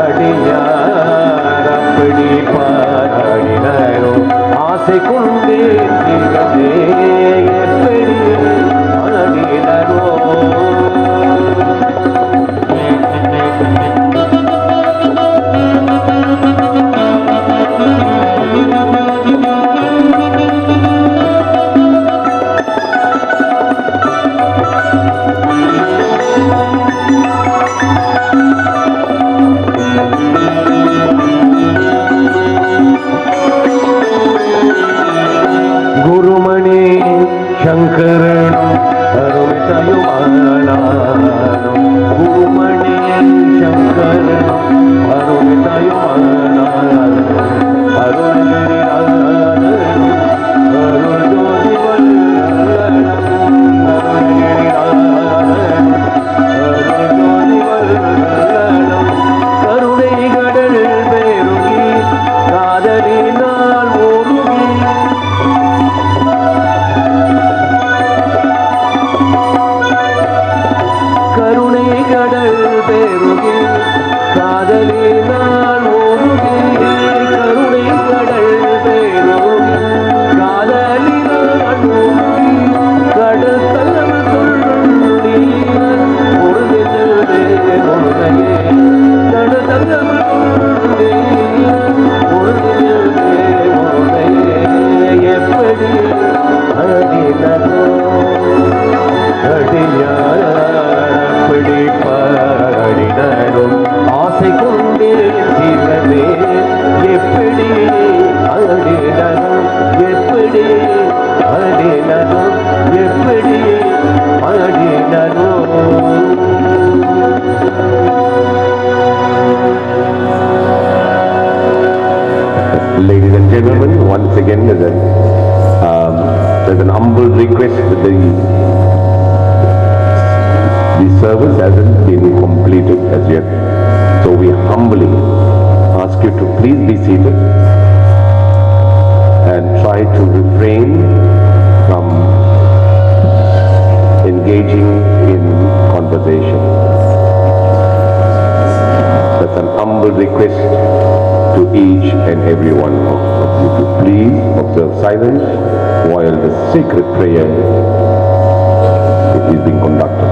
அடியார் அப்படி பாடினரோ ஆசை கொண்டே சிவமே எப்படி பாடினரோ. குருமணி சங்கரனும் அருமிதயுமானானும் குருமணி சங்கரனும் அருமிதயுமானானும் அருள்கிரிநாதனும் அருள் ஜோதி வல்லனும் அருள்கிரிநாதனும் அருள் ஜோதி வல்லனும் கருணை கடல் பெருகி காதலினால் ஒருகி கருணை கடல் பெருகி காதலினால் ஒருகி கருணை கடல் பெருகி காதலினால் ஒருகி கடல் தலம் சொல்லி பொருளிலே முருகையே கடல் தலம் சொல்லி பொருளிலே முருகையே எப்படி அடினரோ. அடியார் அப்படி பாடினரும் ஆசை கொண்டே சிவமே எப்படி அடினரும் எப்படி அடினரும் எப்படி அடினரும். Ladies and gentlemen, once again there's an humble request that the service hasn't been completed as yet. So we humbly ask you to please be seated and try to refrain from engaging in conversation. That's an humble request to each and every one of you to please observe silence while the sacred prayer is being conducted.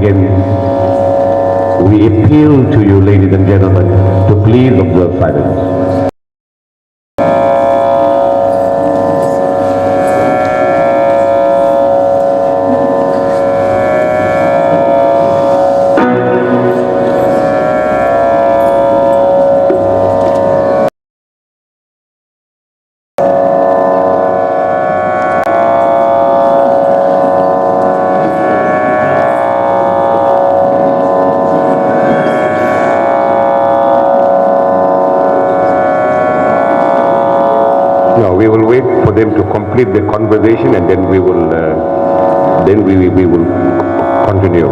begins, we appeal to you, ladies and gentlemen, to please observe silence. No, we will wait for them to complete the conversation and then we will continue.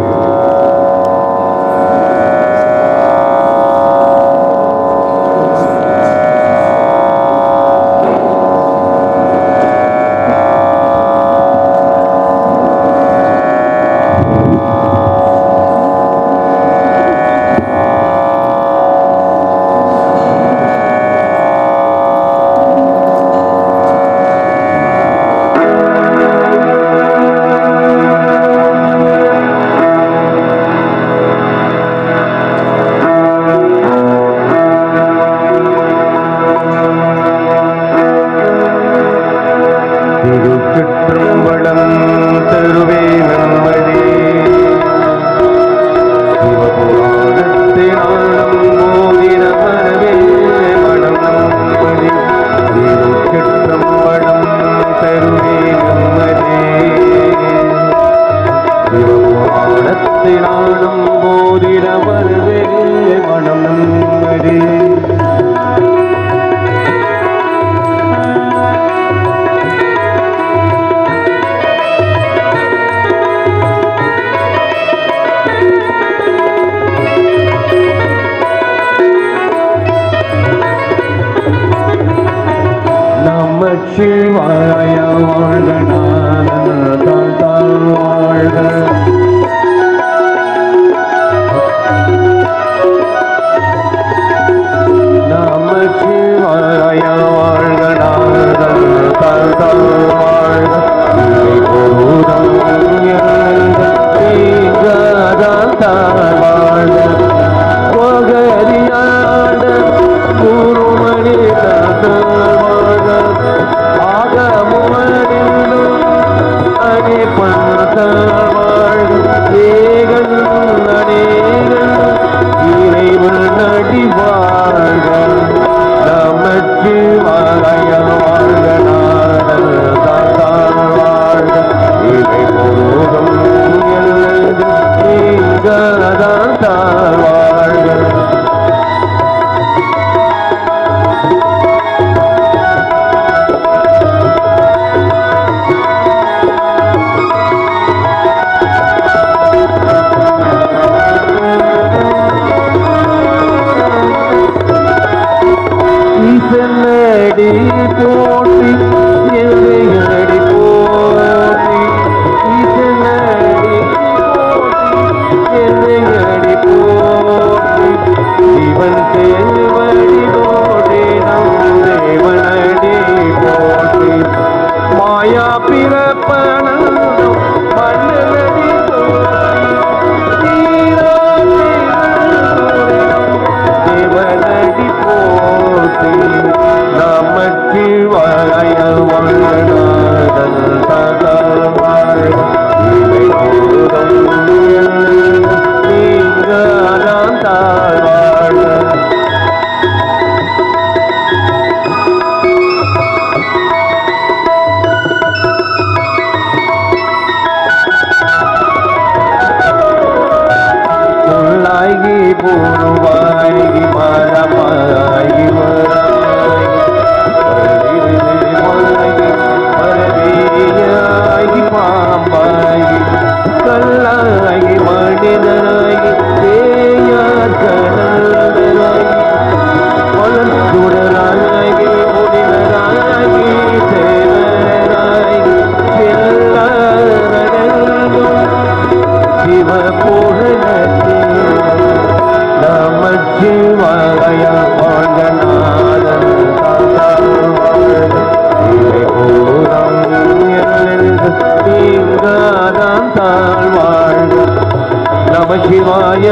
நமச்சிவாய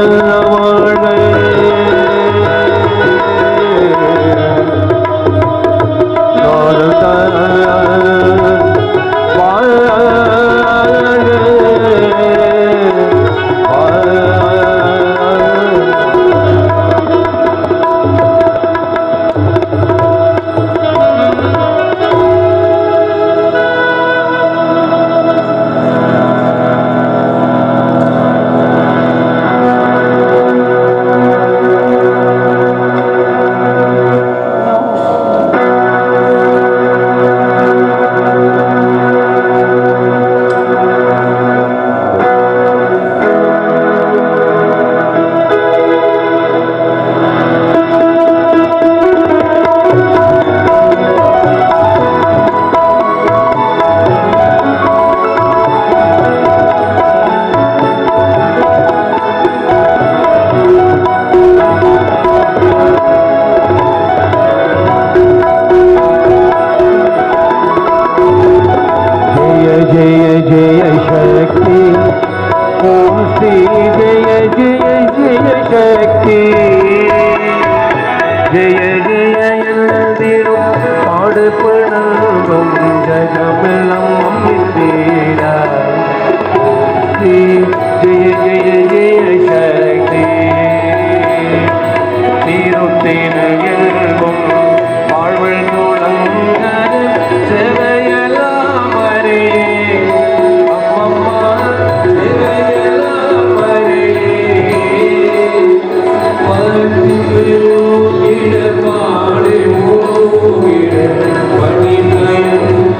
வாழ்க Thank you.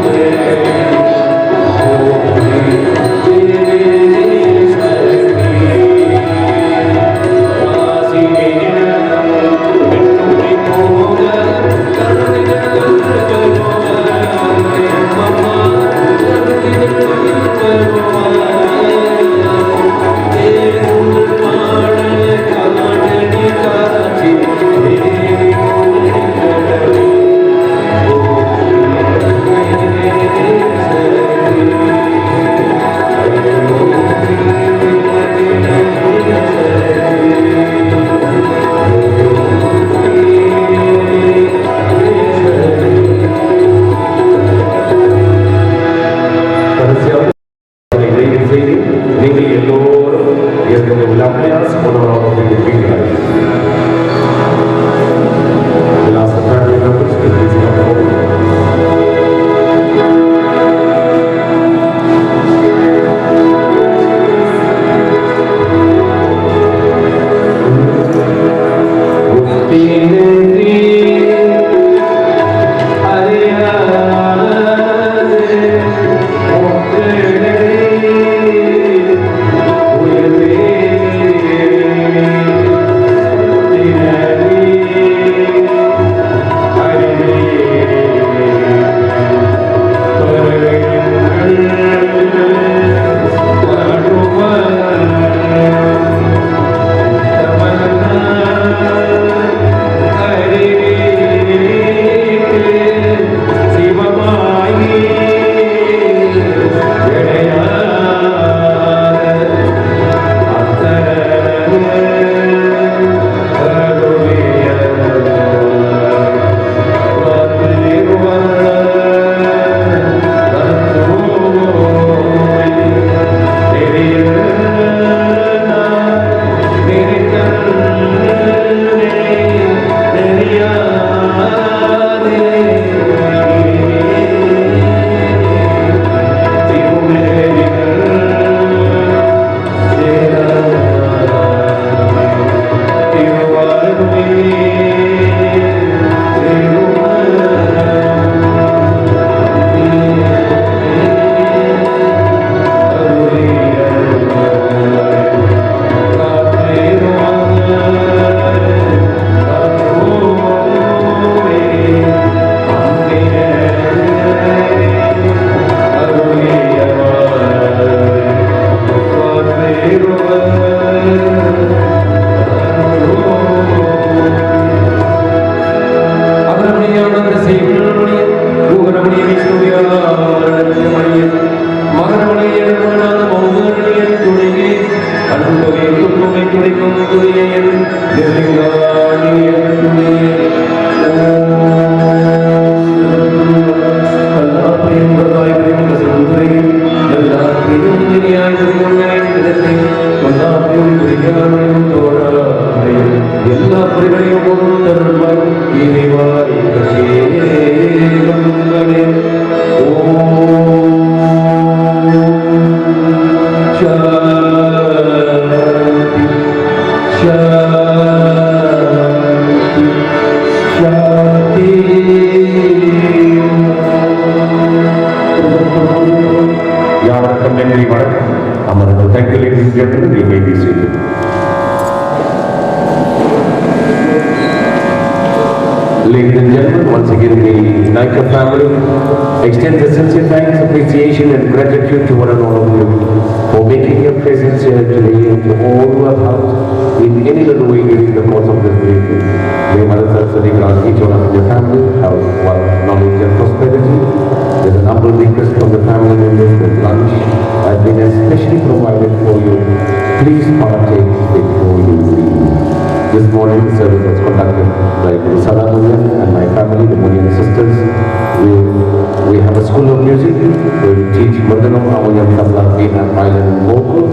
துப்புமை துடைக்கும் துணியையும் நெருங்காடிய எல்லா பிரிவையும் பொறுத்தருள்வாய் இறைவாய் கட்சியே ஓம் சாந்தி சாந்தி சாந்தி. யாவருக்கும் நன்றி வணக்கம். அமர்ந்து thank you ladies and gentlemen, you may be seated. Ladies and gentlemen, once again the Naicker family extends a sincere thanks, appreciation and gratitude to one and all of you for making your presence here today and to all who have helped in any little way during the course of this briefing. May Mother Saraswati grant each one of your family health, wealth, knowledge and prosperity. With an humble request from the family members that lunch has been especially provided for you. Please partake before you leave. This morning the service was conducted by Guru Salamunyan and my family, the Munyan sisters. We have a school of music. We teach Murdanam, Amunyan, Tabla, Veena, Violin and vocal.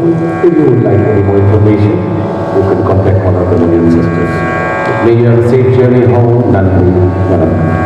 If you would like any more information, you can contact one of the Munyan sisters. May you have a safe journey home. Nandri.